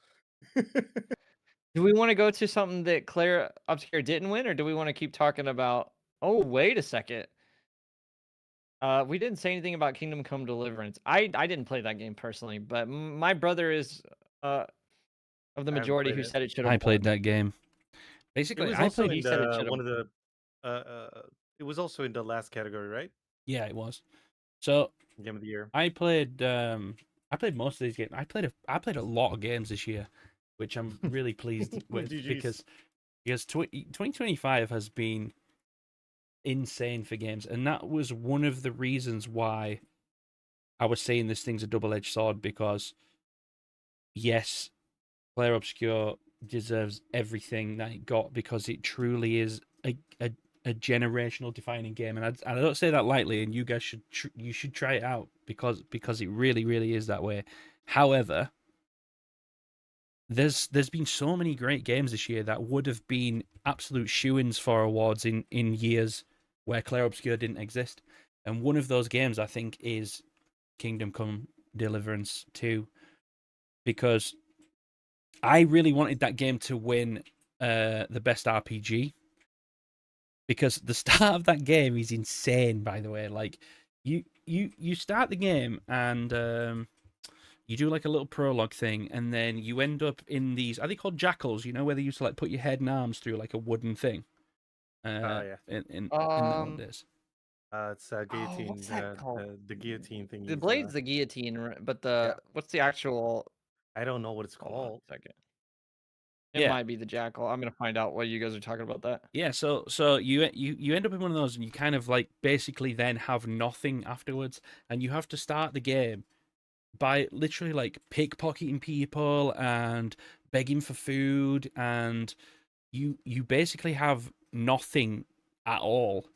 do we want to go to something that Claire Obscure didn't win, or do we want to keep talking about? Oh, wait a second. We didn't say anything about Kingdom Come Deliverance. I didn't play that game personally, but my brother is of the I haven't majority played who it. said it should I have played won. that game. It Basically, was I also played. He in said it the should have. one of the. It was also in the last category, right? Yeah, it was. So Game of the year. I played. I played most of these games. I played a lot of games this year, which I'm really pleased with GGs. because 2025 has been insane for games, and that was one of the reasons why I was saying this thing's a double-edged sword. Because yes, Clair Obscure deserves everything that it got because it truly is a generational defining game, and I don't say that lightly. And you guys should try it out because it really is that way. However, there's been so many great games this year that would have been absolute shoo-ins for awards in years where Clair Obscure didn't exist, and one of those games I think is Kingdom Come Deliverance 2, because I really wanted that game to win the best RPG, because the start of that game is insane. By the way, like you start the game and you do like a little prologue thing, and then you end up in these. Are they called jackals? You know, where they used to like put your head and arms through like a wooden thing. Yeah. In the old days. It's guillotine. what's that called? The guillotine thing. The blade's the guillotine, but Yeah. what's the actual? I don't know what it's Hold on called. a second. It Yeah. might be the jackal. I'm gonna find out what you guys are talking about that. Yeah, so you end up in one of those, and you kind of like basically then have nothing afterwards, and you have to start the game by literally like pickpocketing people and begging for food, and you basically have nothing at all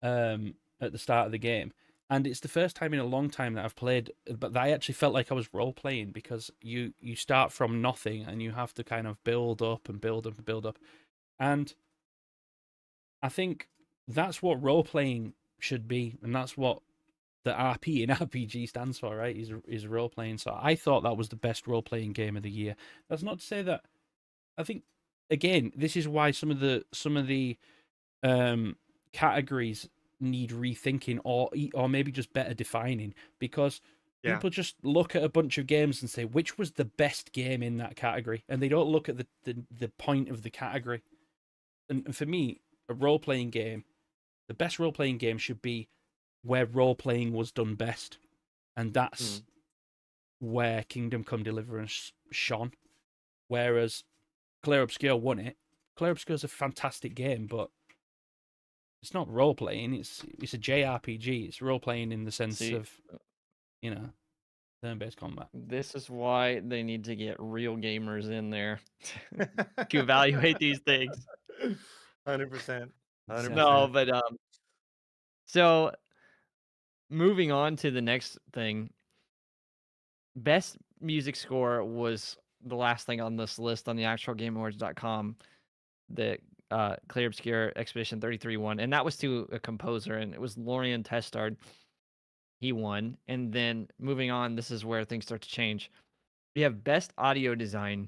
at the start of the game. And it's the first time in a long time that I've played, but I actually felt like I was role playing, because you start from nothing and you have to kind of build up and build up and build up. And I think that's what role playing should be, and that's what the RP in RPG stands for, right? Is role playing. So I thought that was the best role playing game of the year. That's not to say that. I think again, this is why some of the categories need rethinking, or maybe just better defining, because people just look at a bunch of games and say which was the best game in that category, and they don't look at the point of the category. And for me, a role playing game, the best role playing game should be where role playing was done best, and that's where Kingdom Come Deliverance shone. Whereas Clair Obscure won it. Clair Obscure is a fantastic game, but it's not role playing. It's a JRPG. It's role playing in the sense of, turn-based combat. This is why they need to get real gamers in there to evaluate these things. 100%. 100%. No, but so moving on to the next thing. Best music score was the last thing on this list on the actual GameAwards.com that Clair Obscure Expedition 33 won, and that was to a composer, and it was Lorien Testard. He won. And then moving on, this is where things start to change. We have Best Audio Design.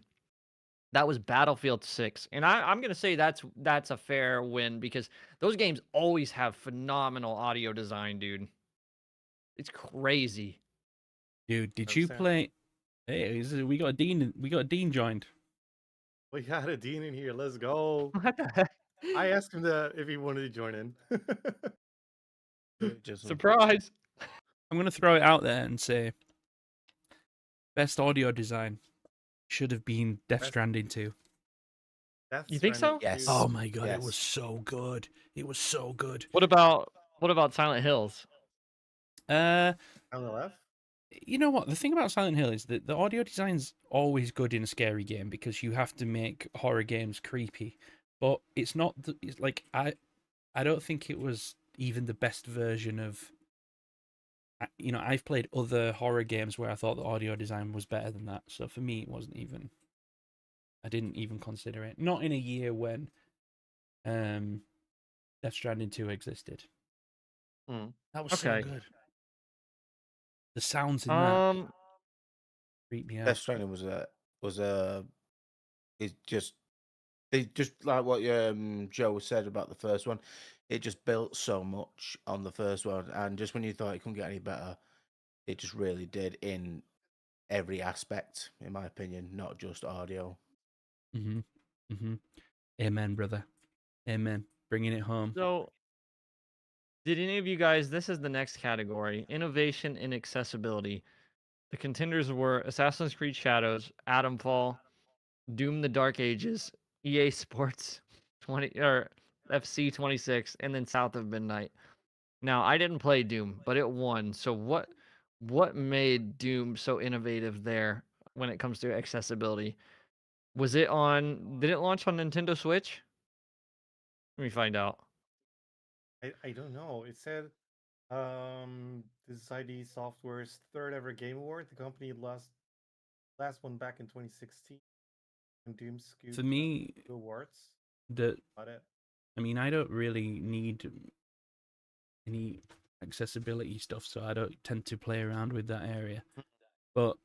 That was Battlefield 6. And I'm going to say that's a fair win, because those games always have phenomenal audio design, dude. It's crazy. Dude, did you play? Hey, we got a Dean. We got a Dean joined. We got a Dean in here. Let's go. What the heck? I asked him if he wanted to join in. Surprise. I'm going to throw it out there and say best audio design should have been Death Stranding 2. You think so? Yes. Oh my god, Yes. it was so good. It was so good. What about Silent Hills? On the left? You know what? The thing about Silent Hill is that the audio design's always good in a scary game, because you have to make horror games creepy. But it's not. It's like I don't think it was even the best version of. I've played other horror games where I thought the audio design was better than that. So for me, it wasn't even. I didn't even consider it. Not in a year when Death Stranding 2 existed. Mm. That was so Okay. good. The sounds in that Um, freaked me Death out. Stranding was a it's just it just like what Joe said about the first one. It just built so much on the first one, and just when you thought it couldn't get any better, it just really did in every aspect, in my opinion, not just audio. Mm-hmm. Mm-hmm. Amen, brother. Amen. Bringing it home. so did any of you guys? This is the next category: innovation and accessibility. The contenders were Assassin's Creed Shadows, Atomfall, Doom: The Dark Ages, EA Sports 20 or FC 26, and then South of Midnight. Now, I didn't play Doom, but it won. So what made Doom so innovative there when it comes to accessibility? Was it on did it launch on Nintendo Switch? Let me find out. I don't know. It said this is ID Software's third ever Game Award. The company last one back in 2016. And Doom scooped For me, the awards. the About it. I mean, I don't really need any accessibility stuff, so I don't tend to play around with that area. But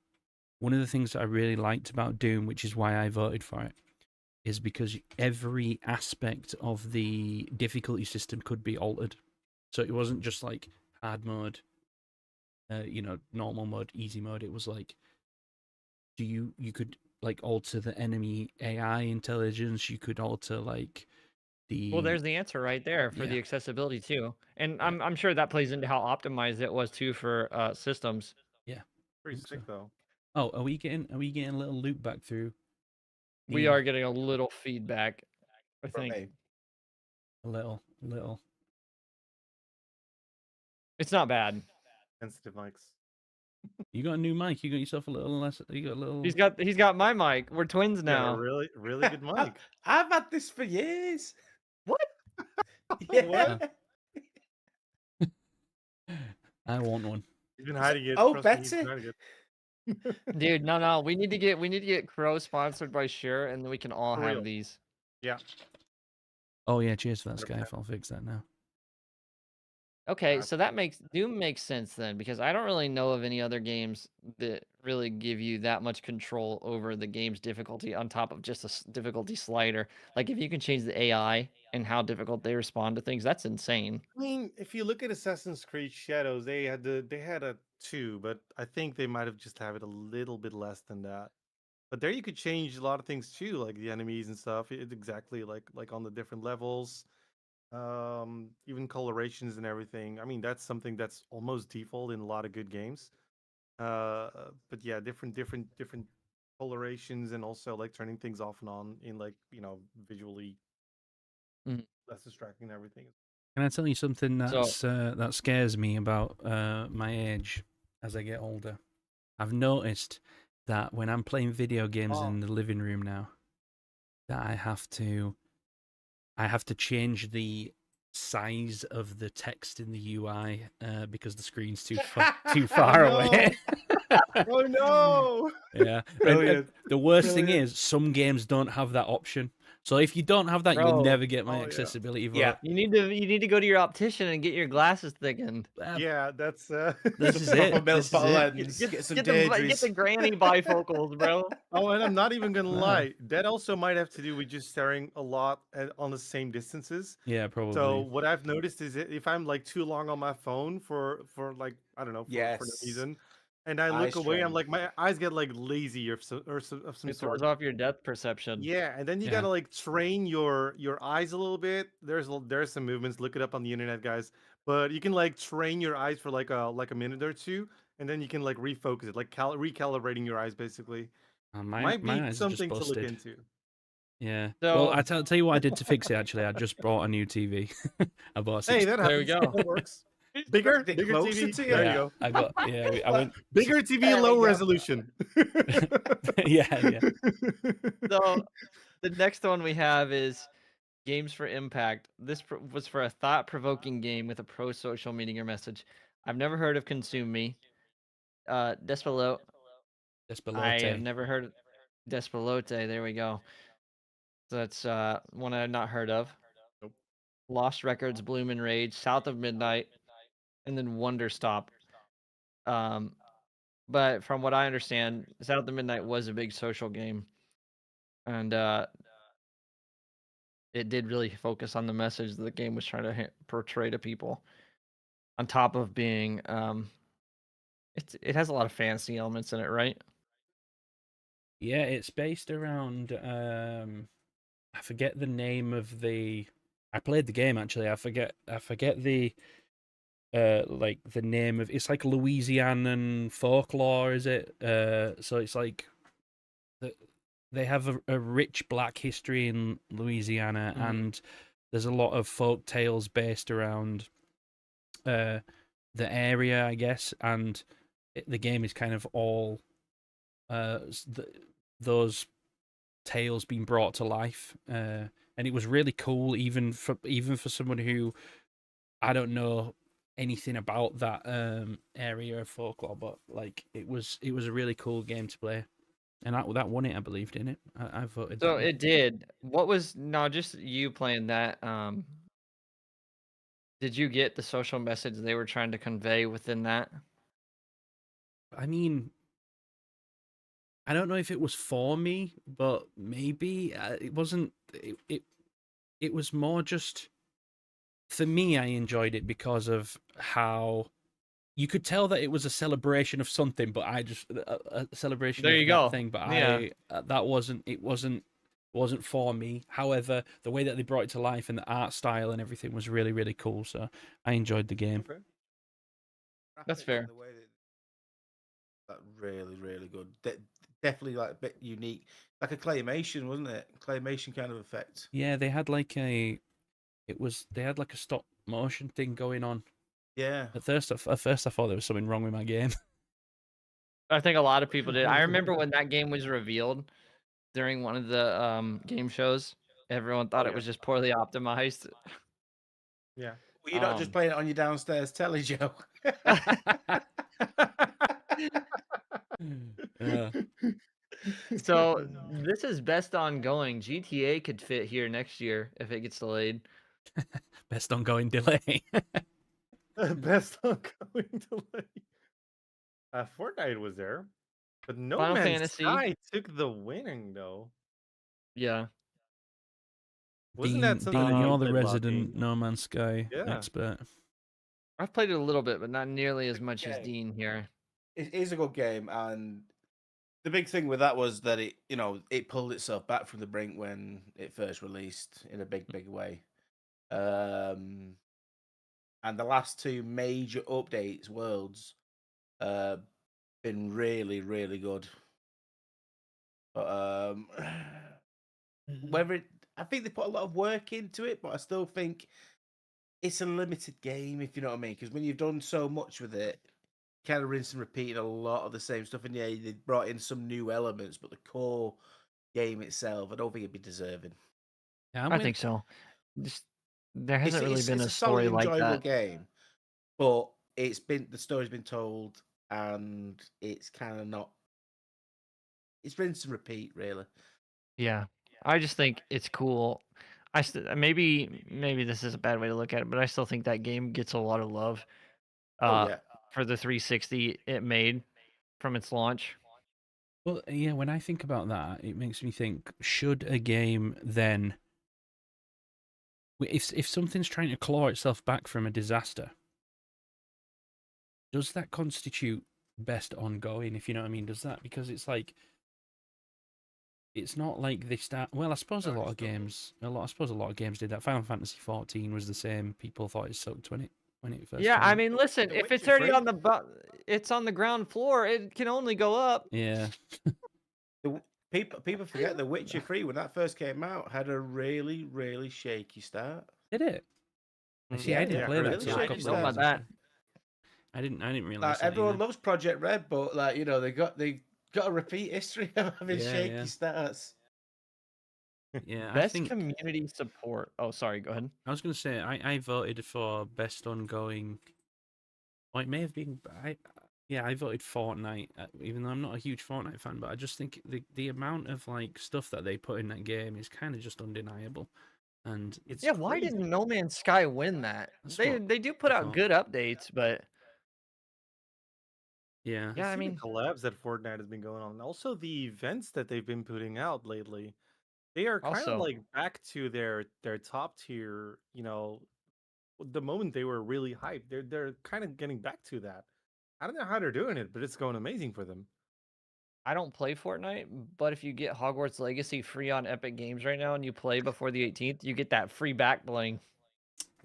one of the things that I really liked about Doom, which is why I voted for it, is because every aspect of the difficulty system could be altered. So it wasn't just like hard mode, normal mode, easy mode. It was like, you could like alter the enemy AI intelligence. You could alter like Well, the there's the answer right there for yeah. the accessibility too. And Yeah. I'm sure that plays into how optimized it was too for systems. Yeah. Pretty think sick so. though. Oh, are we getting a little loop back through? We Ian? are getting a little feedback, I From think. me. A little. It's not bad. Sensitive mics. You got a new mic. You got yourself a little less. You got a little. He's got my mic. We're twins Yeah, now. really, really good mic. I've had this for years. What? Yeah. I want one. He's been hiding it. Oh, Trust me, he's been Betty. hiding it. Dude, no. We need to get Crow sponsored by Shure, and then we can all For have real. these. Yeah. Oh yeah, cheers for that, 100%. Skype. I'll fix that now. Okay, Uh, so that makes Doom makes sense then, because I don't really know of any other games that really give you that much control over the game's difficulty on top of just a difficulty slider. Like if you can change the AI and how difficult they respond to things, that's insane. I mean, if you look at Assassin's Creed Shadows, they had a 2, but I think they might have just have it a little bit less than that. But there you could change a lot of things too, like the enemies and stuff. It's exactly like on the different levels, even colorations and everything. I mean, that's something that's almost default in a lot of good games. But yeah, different colorations and also like turning things off and on in like visually Mhm. less distracting and everything. Can I tell you something So that scares me about my age as I get older? I've noticed that when I'm playing video games in the living room now, that I have to change the size of the text in the UI because the screen's too far Oh, away. Oh no! Yeah. And Brilliant. the worst thing Brilliant. is some games don't have that option. So if you don't have that, you'll Bro. never get my Oh, yeah. accessibility vote. Yeah. you need to go to your optician and get your glasses thickened. Yeah, that's This is Proper it. milk This is bottle it. lens. Get, Get some get the Deirdres. granny bifocals, bro. Oh, and I'm not even gonna Wow. lie. That also might have to do with just staring a lot on the same distances. Yeah, probably. So what I've noticed is if I'm like too long on my phone for like I don't know for no Yes. reason, and I Eye look away, I'm strain. like my eyes get like lazy of some It sort. throws off your depth perception. Yeah, and then you Yeah. gotta like train your eyes a little bit. There's some movements. Look it up on the internet, guys. But you can like train your eyes for like a minute or two, and then you can like refocus it, like recalibrating your eyes, basically. Might my be eyes are just something to look busted. into. Yeah. So Well, I tell you what I did to fix it. Actually, I just bought a new TV. I bought a Hey, 60. that There we happens. go. That works. Bigger, Bit bigger closer TV. to you. There Yeah, you go. I got. Yeah, I went. Bigger TV, There we low go. resolution. Yeah. So the next one we have is Games for Impact. This was for a thought-provoking game with a pro-social meaning or message. I've never heard of Consume Me. Despelot. I have Despelote. never heard of Despelote. There we go. So that's one I've not heard of. Lost Records, Bloom and Rage, South of Midnight, and then Wonder Stop. But from what I understand, South of Midnight was a big social game, and it did really focus on the message that the game was trying to portray to people. On top of being, it has a lot of fantasy elements in it, right? Yeah, it's based around I forget the name of the. I played the game actually. I forget the like the name of. It's like Louisianan folklore, is it? So it's like they have a rich black history in Louisiana, and there's a lot of folk tales based around the area, I guess, and the game is kind of all those tales being brought to life, and it was really cool, even for someone who I don't know anything about that area of folklore, but like it was a really cool game to play, and that won it, I believe, didn't it? I voted So that one. it did. What was no, just you playing that? Did you get the social message they were trying to convey within that? I mean, I don't know if it was for me, but maybe it wasn't. It was more just for me. I enjoyed it because of how you could tell that it was a celebration of something, but I just a celebration There of you that go. thing. But Yeah. that wasn't for me. However, the way that they brought it to life and the art style and everything was really really cool. So I enjoyed the game. Okay. That's Graphics fair. and the way that really, really good. Definitely like a bit unique, like a claymation, wasn't it? Claymation kind of effect. Yeah, they had like they had like a stop motion thing going on. Yeah. At first I thought there was something wrong with my game. I think a lot of people did. I remember when that game was revealed during one of the game shows. Everyone thought Oh it yeah. was just poorly optimized. Yeah. Well, you're not just playing it on your downstairs telly, Joe. Yeah. So this is best ongoing. GTA could fit here next year if it gets delayed. Best ongoing delay. Best ongoing delay. Fortnite was there, but No Final Man's Fantasy. Sky took the winning though. Yeah. Wasn't that something that Dean, you you're the played a lot, resident Dean? No Man's Sky Yeah. expert. I've played it a little bit, but not nearly as much as game. Dean here. It is a good game, and the big thing with that was that it pulled itself back from the brink when it first released in a big way. And the last two major updates, worlds, been really, really good. But I think they put a lot of work into it, but I still think it's a limited game, if you know what I mean. Because when you've done so much with it, kind of rinse and repeat a lot of the same stuff. And yeah, they brought in some new elements, but the core game itself, I don't think it'd be deserving. Yeah, I think so. Just there hasn't really been It's a a solid, story like enjoyable that. game, but the story's been told, and it's kind of not. It's rinse and repeat, really. Yeah. I just think it's cool. Maybe this is a bad way to look at it, but I still think that game gets a lot of love. Oh yeah, For the 360 it made from its launch. well, yeah. When I think about that, it makes me think: should a game then, if something's trying to claw itself back from a disaster, does that constitute best ongoing? If you know what I mean, does that, because it's like it's not like they start. Well, I suppose a lot of games did that. Final Fantasy 14 was the same. People thought it sucked when it first Yeah, came I out. mean, listen, The if it's Witcher already 3. on it's on the ground floor, it can only go up. Yeah. People forget The Witcher 3 when that first came out had a really, really shaky start. Did it? See, I didn't Yeah, play that really till a shaky I didn't couple know of about years that. after. I didn't realize Like, that everyone either. loves Project Red, but like they got a repeat history of having Yeah, shaky yeah. starts. Yeah, I Best think community support. Oh, sorry, go ahead. I was going to say I voted for best ongoing. Or it may have been I voted Fortnite, even though I'm not a huge Fortnite fan, but I just think the amount of like stuff that they put in that game is kind of just undeniable. And It's Yeah, why crazy. didn't No Man's Sky win that? That's They what they do put I out thought. good updates, but Yeah. yeah, I See the mean, collabs that Fortnite has been going on, and also the events that they've been putting out lately. They are kind of also like back to their top tier. The moment they were really hyped, they're kind of getting back to that. I don't know how they're doing it, but it's going amazing for them. I don't play Fortnite, but if you get Hogwarts Legacy free on Epic Games right now and you play before the 18th, you get that free back bling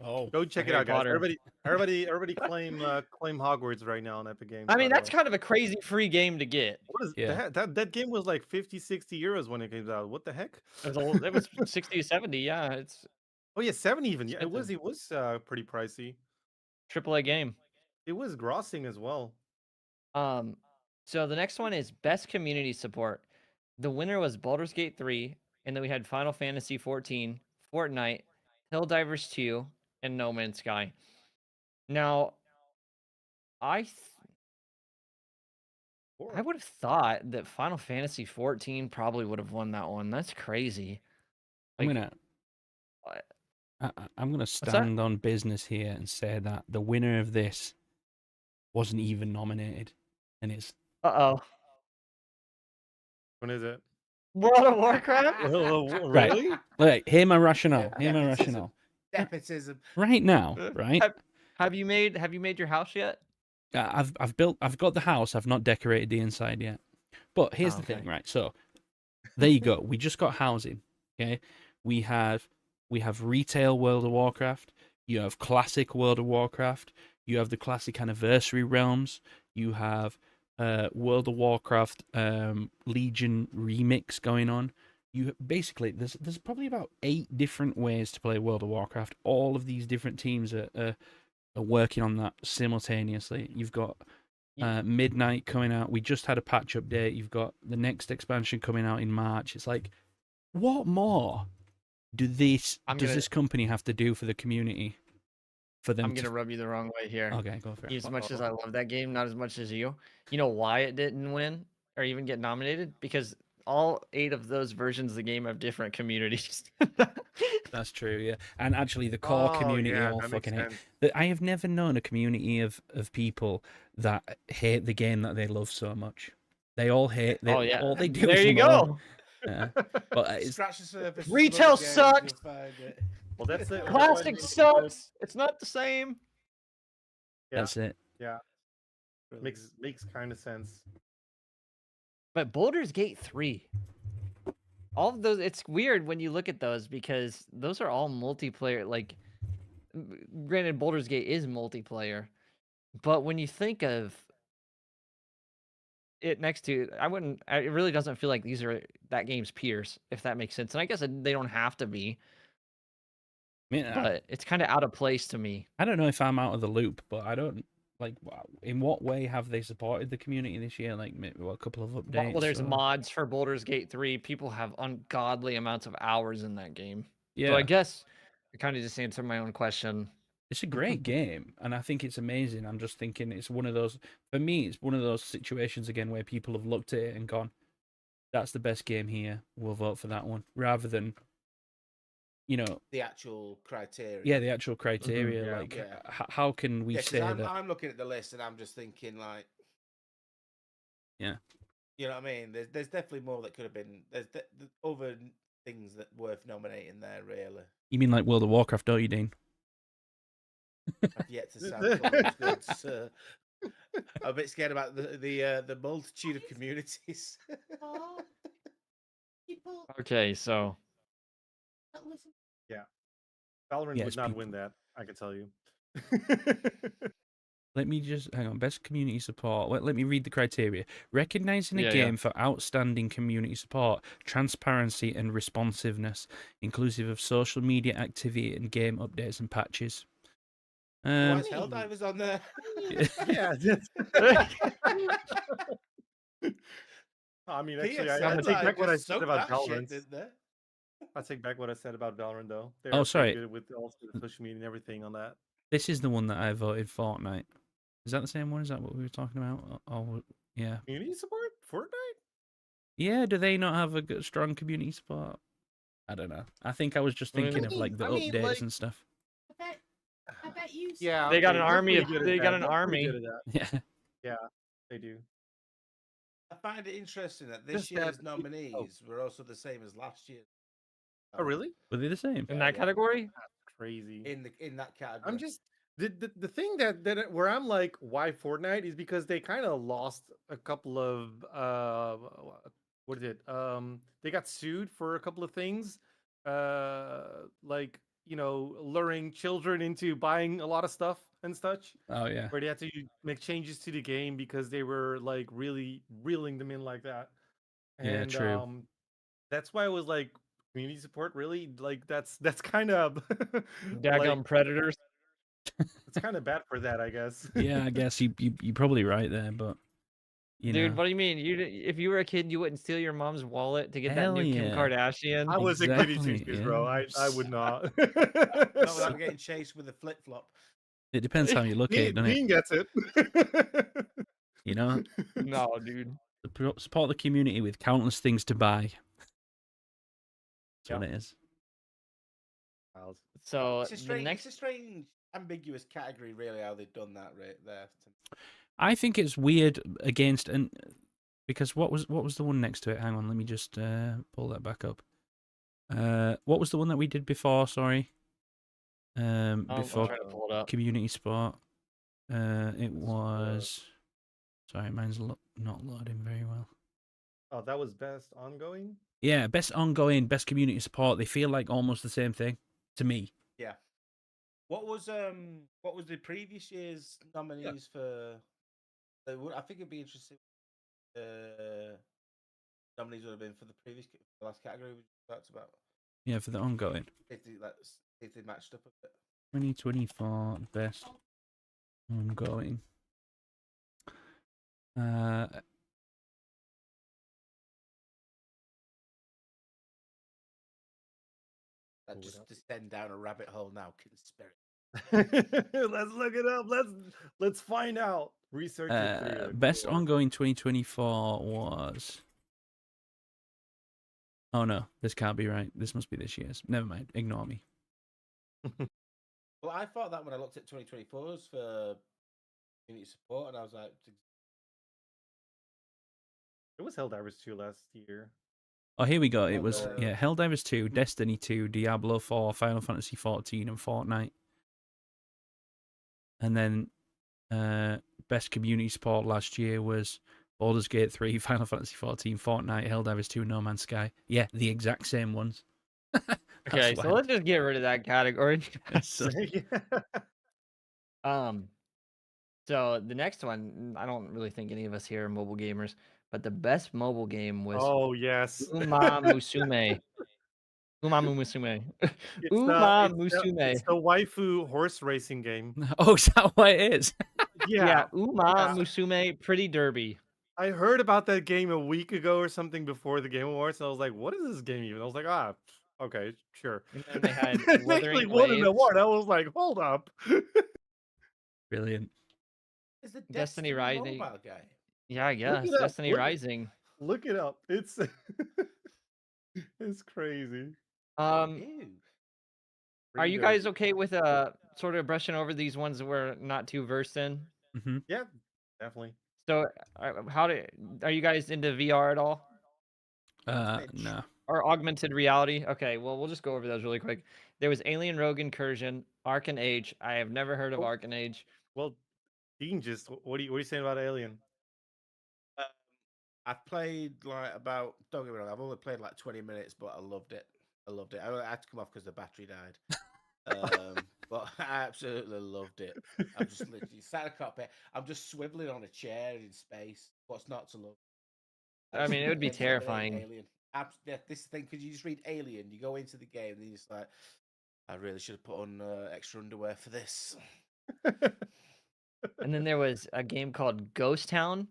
Oh, Go for check it Harry out, guys. Potter. Everybody claim Hogwarts right now on Epic Games. I By mean, the that's way, kind of a crazy free game to get. what is yeah. that game was like 50, 60 euros when it came out. What the heck? It was 60 to 70, yeah, it's Oh yeah, 70 even. Yeah, expensive. it was pretty pricey. AAA game. It was grossing as well. Um, so the next one is best community support. The winner was Baldur's Gate 3, and then we had Final Fantasy 14, Fortnite, Helldivers 2, and No Man's Sky. Now, I th- I would have thought that Final Fantasy 14 probably would have won that one. That's crazy. I'm Like, gonna what? I'm gonna that? stand on business here and say that the winner of this wasn't even nominated, and it's Uh-oh. When is it? World of Warcraft? right. Really? Like, hear my rationale. Hear my Nepotism. rationale. Nepotism. Right now, right? Have you made your house yet? I've got the house. I've not decorated the inside yet. But here's Oh, the thing, okay. right? So there you go. We just got housing. Okay, we have retail World of Warcraft. You have classic World of Warcraft. You have the classic anniversary realms. You have World of Warcraft Legion remix going on. You basically there's probably about 8 different ways to play World of Warcraft. All of these different teams are working on that simultaneously. You've got Midnight coming out. We just had a patch update. You've got the next expansion coming out in March. It's like, what more does this company have to do for the community? For them I'm gonna rub you the wrong way here. Okay, go for it. As much as I love that game, not as much as you. You know why it didn't win or even get nominated? Because all 8 of those versions of the game have different communities. That's true, yeah. And actually, the core community yeah, all that makes fucking hate. sense. I have never known a community of people that hate the game that they love so much. They all hate. Oh yeah. All they do There is you moan. go. Yeah. But it's Scratch the surface. of Retail some other games, sucks. you'll find it. Well, that's it. Classic sucks. It's not the same. Yeah, that's it. yeah. Makes kind of sense. But Baldur's Gate 3. All of those, it's weird when you look at those because those are all multiplayer. Like, granted, Baldur's Gate is multiplayer, but when you think of it next to, it really doesn't feel like these are that game's peers, if that makes sense. And I guess they don't have to be, I mean, but it's kind of out of place to me. I don't know if I'm out of the loop, but I don't like. In what way have they supported the community this year? Like, maybe a couple of updates. Well, there's mods for Baldur's Gate 3. People have ungodly amounts of hours in that game. Yeah, So I guess I kind of just answered my own question. it's a great game, and I think it's amazing. I'm just thinking it's one of those. For me, it's one of those situations again where people have looked at it and gone, "That's the best game here. We'll vote for that one," rather than, the actual criteria. Yeah, the actual criteria. yeah, like, yeah. how can we say that? I'm looking at the list and I'm just thinking like, Yeah. You know what I mean? There's definitely more that could have been. There's other things that worth nominating there. Really, You mean like World of Warcraft, don't you, Dean? I've yet to sample those goods. I'm a bit scared about the multitude of communities. Okay, so Valorant Yes, would not people. win that. I can tell you. Let me just hang on. Best community support. Let me read the criteria. Recognizing a Yeah, game for outstanding community support, transparency, and responsiveness, inclusive of social media activity and game updates and patches. Why is Helldivers on there? Yeah. I mean, actually, I take back what I said about Valorant. I take back what I said about Valorant, though. They're Oh, sorry. good with also the social media and everything on that. This is the one that I voted Fortnite. Is that the same one? Is that what we were talking about? Oh, yeah. Community support? Fortnite? Yeah, do they not have a good, strong community support? I don't know. I think I was just I mean- thinking of like the I mean, updates like- and stuff. I bet you. Yeah, They got okay, an they're army pretty of- good at they that. got an They're pretty army. good at that. Yeah. They do. I find it interesting that this Just that year's it- nominees were also the same as last year. Oh, really? Were they the same? In Yeah, that yeah. category? Crazy. In that category. I'm just the thing that where I'm like, why Fortnite is because they kind of lost a couple of what is it? They got sued for a couple of things, like luring children into buying a lot of stuff and such, Oh yeah. where they had to make changes to the game because they were like really reeling them in like that. Yeah, And true. that's why I was like, community support really like that's kind of Daggum predators. it's kind of bad for that, I guess. Yeah, I guess you're probably right there, but Dude, know. what do you mean? If you were a kid, you wouldn't steal your mom's wallet to get that Hell new Kim yeah. Kardashian? I was a goody Exactly, two shoes, bro. yeah. I would not. Not without getting chased with a flip flop. It depends how you look at it, doesn't it? Dean gets it. You know, No, dude. support the community with countless things to buy. That's what it is. So It's a the strange, next, it's a strange, ambiguous category, really, how they've done that right there. I think it's weird against and because what was the one next to it? Hang on, let me just pull that back up. What was the one that we did before? Sorry. I'm Before trying to pull it up. community sport. It was. Sorry, mine's not loading very well. Oh, that was best ongoing. Yeah, best ongoing, best community support. They feel like almost the same thing to me. Yeah. What was the previous year's nominees for? I think it'd be interesting. Nominees would have been for the last category we talked about. Yeah, for the ongoing. If they matched up a bit. 2024 best ongoing. That just descend down a rabbit hole now. Conspiracy. Let's look it up. Let's find out. Research it for you. Best ongoing 2024 was. Oh no, this can't be right. This must be this year's. Never mind. Ignore me. Well, I thought that when I looked at 2024's for community support, and I was like, It was Helldivers 2 last year. Oh, here we go. It was Uh, Helldivers 2, Destiny 2, Diablo 4, Final Fantasy 14, and Fortnite. And then best community support last year was Baldur's Gate 3, Final Fantasy 14, Fortnite, Helldivers 2, No Man's Sky. Yeah, the exact same ones. Okay, so let's just get rid of that category. So, So the next one, I don't really think any of us here are mobile gamers, but the best mobile game was Oh yes. Uma Musume. Uma Musume. Uma Musume. It's the waifu horse racing game. oh, is that what it is? Yeah, Uma yeah. Musume Pretty Derby. I heard about that game a week ago or something before the Game Awards, and I was like, "What is this game even?" I was like, okay, sure." And then they had They Wuthering actually won an Waves. award. I was like, "Hold up." Brilliant. "Is the Destiny Destiny Rising. mobile guy?" Yeah, I guess. it up, Destiny look it- Rising. Look it up. It's it's crazy. Ew. Are Pretty you good. guys okay with sort of brushing over these ones that we're not too versed in? Hmm. Yeah, definitely. So, are you guys into VR at all? No. Or augmented reality? Okay, well, we'll just go over those really quick. There was Alien Rogue Incursion, Ark and Age. I have never heard of Oh. Ark and Age. Well, Dean, just what are you saying about Alien? I've played don't get me wrong, I've only played 20 minutes, but I loved it. I had to come off because the battery died. But I absolutely loved it. I'm just literally sat in a cockpit. I'm just swiveling on a chair in space. What's not to love? I mean, it would be It's like an terrifying. Alien. Yeah, this thing, because you just read Alien, you go into the game, and you're just like, I really should have put on extra underwear for this. And then there was a game called Ghost Town,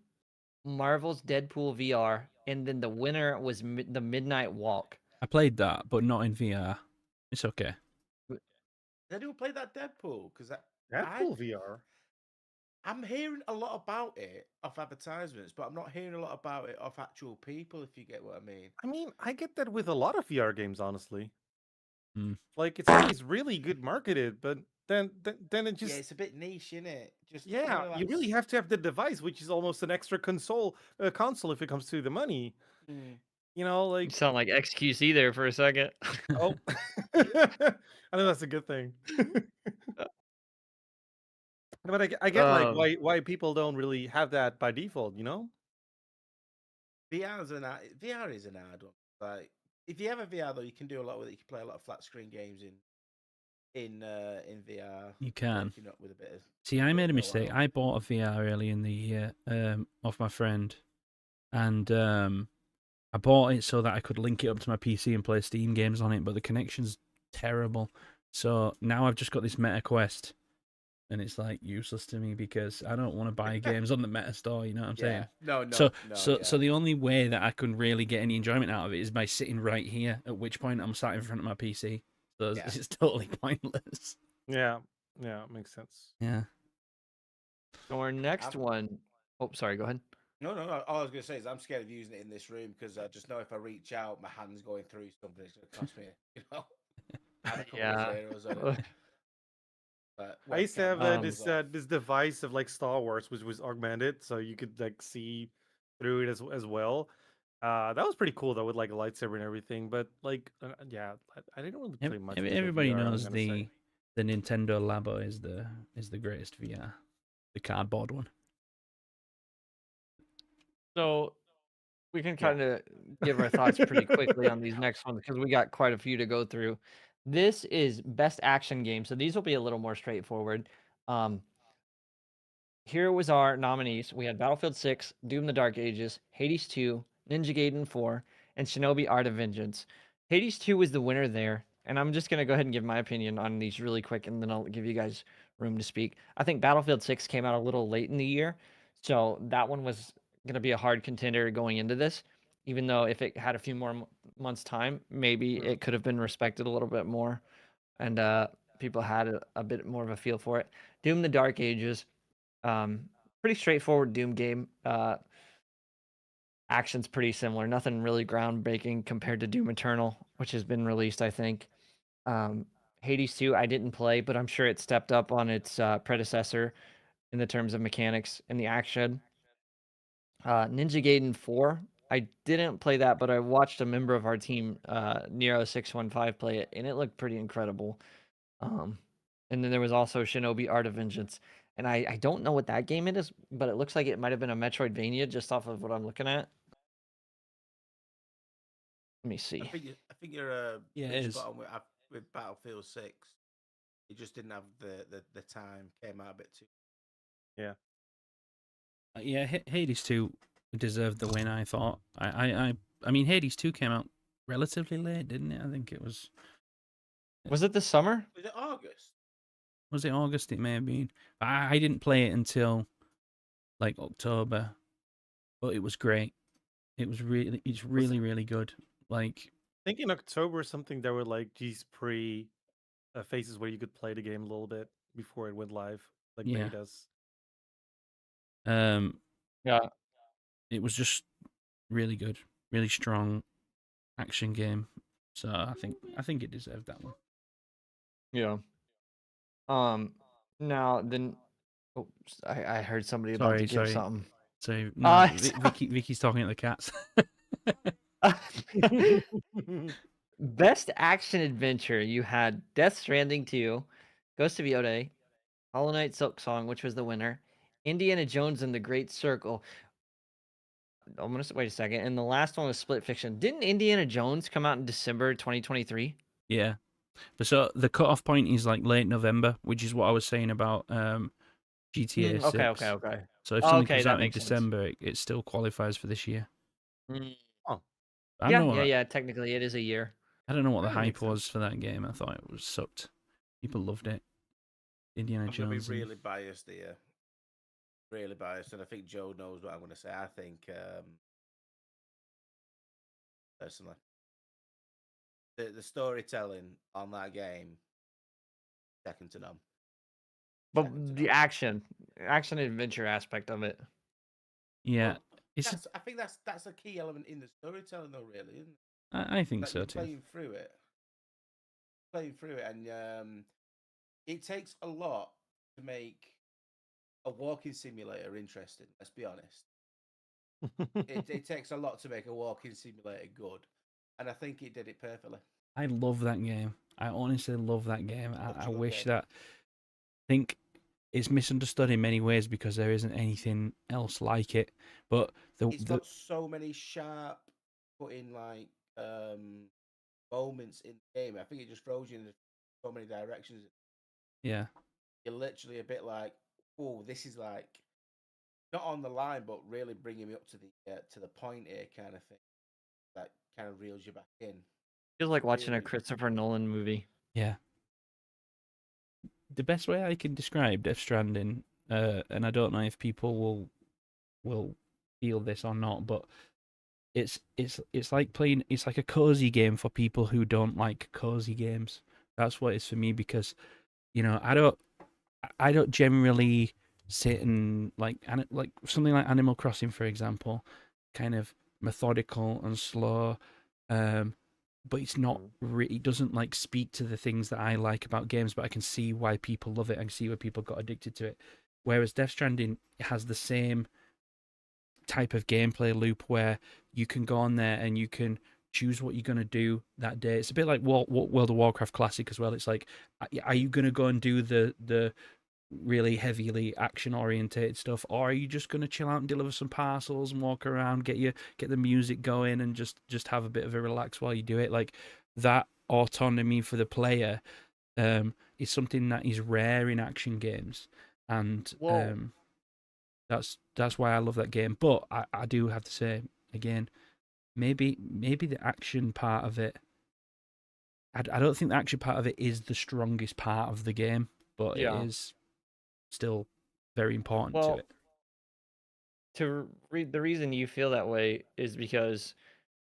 Marvel's Deadpool VR, and then the winner was the Midnight Walk. I played that, but not in VR. It's okay. Did anyone play that Deadpool? Because Deadpool VR. I'm hearing a lot about it off advertisements, but I'm not hearing a lot about it off actual people. If you get what I mean. I mean, I get that with a lot of VR games, honestly. Hmm. Like it's always really good marketed, but then it Yeah, just it's a bit niche, isn't it? Just yeah, you really have to have the device, which is almost an extra console if it comes to the money. Mm. You know, You like sound like XQC there for a second. oh, I know that's a good thing. But I get like um, why people don't really have that by default, you know? VR is an hard one. Like if you have a VR though, you can do a lot with it. You can play a lot of flat screen games in VR. You can. If you're not with a bit of See, I made a know mistake. how. I bought a VR early in the year off my friend, and I bought it so that I could link it up to my PC and play Steam games on it, but the connection's terrible. So now I've just got this Meta Quest, and it's like useless to me because I don't want to buy games on the Meta Store. You know what I'm saying? No, So, no, so the only way that I can really get any enjoyment out of it is by sitting right here. At which point I'm sat in front of my PC. So Yeah. it's totally pointless. Yeah, makes sense. Yeah. so our next one oh sorry, go ahead. No. All I was going to say is I'm scared of using it in this room because I just know if I reach out, my hand's going through something. It's going to cost me, add a couple of Yeah. zeros on it. But I used to have webcam this device of like Star Wars, which was augmented, so you could like see through it as well. That was pretty cool though, with like a lightsaber and everything. But like, yeah, I didn't really play much with the Everybody VR, I'm knows gonna say. the Nintendo Labo is the greatest VR, the cardboard one. So we can Yeah. kind of give our thoughts pretty quickly on these next ones because we got quite a few to go through. This is best action game, so these will be a little more straightforward. Um, Here was our nominees. We had Battlefield 6, Doom: The Dark Ages, Hades 2, Ninja Gaiden 4, and Shinobi: Art of Vengeance. Hades 2 was the winner there, and I'm just gonna go ahead and give my opinion on these really quick, and then I'll give you guys room to speak. I think Battlefield 6 came out a little late in the year, so that one was gonna be a hard contender going into this. Even though if it had a few more months' time, maybe Mm. it could have been respected a little bit more, and people had a bit more of a feel for it. Doom: The Dark Ages, pretty straightforward Doom game. Action's pretty similar. Nothing really groundbreaking compared to Doom Eternal, which has been released, I think. Um, Hades 2, I didn't play, but I'm sure it stepped up on its predecessor in the terms of mechanics and the action. Ninja Gaiden 4, I didn't play that, but I watched a member of our team, Nero615, play it, and it looked pretty incredible. Um, and then there was also Shinobi: Art of Vengeance, and I don't know what that game it is, but it looks like it might have been a Metroidvania just off of what I'm looking at. Let me see. I think you're Yeah, it pretty is. spot on with Battlefield 6. It just didn't have the time. Came out a bit too. Yeah. Yeah, Hades 2 deserved the win. I thought. I mean, Hades 2 came out relatively late, didn't it? I think it was. Was it this summer? Was it August? Was it August? It may have been. I didn't play it until like October, but it was great. It's really good. Like, I think in October or something there were like these pre phases where you could play the game a little bit before it went live, like yeah. betas. Yeah. It was just really good, really strong action game. So I think it deserved that one. Yeah. Now then, oh, I heard somebody about to Sorry, give something. So no, Uh, Vicky's talking at the cats. Best action adventure, you had Death Stranding 2, Ghost of Yode, Hollow Knight Silk Song, which was the winner, Indiana Jones and the Great Circle. I'm gonna wait a second. And the last one was Split Fiction. Didn't Indiana Jones come out in December 2023? Yeah, but so the cutoff point is like late November, which is what I was saying about GTA 6. Okay. So if something Okay, comes that out in makes sense. December, it still qualifies for this year. Mm. Oh, I don't know. Yeah. Technically, it is a year. I don't know what the that hype makes sense. was for that game. I thought it was sucked. People loved it. Indiana I'm going to Jones. be really biased here. Really biased, and I think Joe knows what I'm going to say. I think, personally, the storytelling on that game, second to none. But chapter. the action and adventure aspect of it. Yeah, Well, it's. I think that's a key element in the storytelling, though. Really, isn't it? I think That so you're too. playing through it, and it takes a lot to make a walking simulator interesting. Let's be honest. It takes a lot to make a walking simulator good, and I think it did it perfectly. I love that game. I honestly love that game. Such I a good wish game. that. I think it's misunderstood in many ways because there isn't anything else like it. But It's got so many sharp, put in like moments in the game. I think it just throws you in so many directions. yeah, You're literally a bit like, oh, this is like not on the line, but really bringing me up to the point here, kind of thing. That kind of reels you back in. Feels like watching a Really, Christopher Nolan movie. yeah. The best way I can describe Death Stranding, and I don't know if people will feel this or not, but it's like playing. It's like a cozy game for people who don't like cozy games. That's what it's for me because I don't generally sit and like something like Animal Crossing, for example, kind of methodical and slow. But it's not it doesn't like speak to the things that I like about games, but I can see why people love it. I can see why people got addicted to it. Whereas Death Stranding has the same type of gameplay loop where you can go on there and you can choose what you're going to do that day. It's a bit like World of Warcraft Classic as well. It's like, are you going to go and do the really heavily action orientated stuff, or are you just going to chill out and deliver some parcels and walk around, get the music going and just have a bit of a relax while you do it? Like that autonomy for the player is something that is rare in action games, and Well, that's why I love that game. But I do have to say again, maybe the action part of it, I don't think the action part of it is the strongest part of the game, but it yeah. is still very important to Well, it. to read the reason you feel that way is because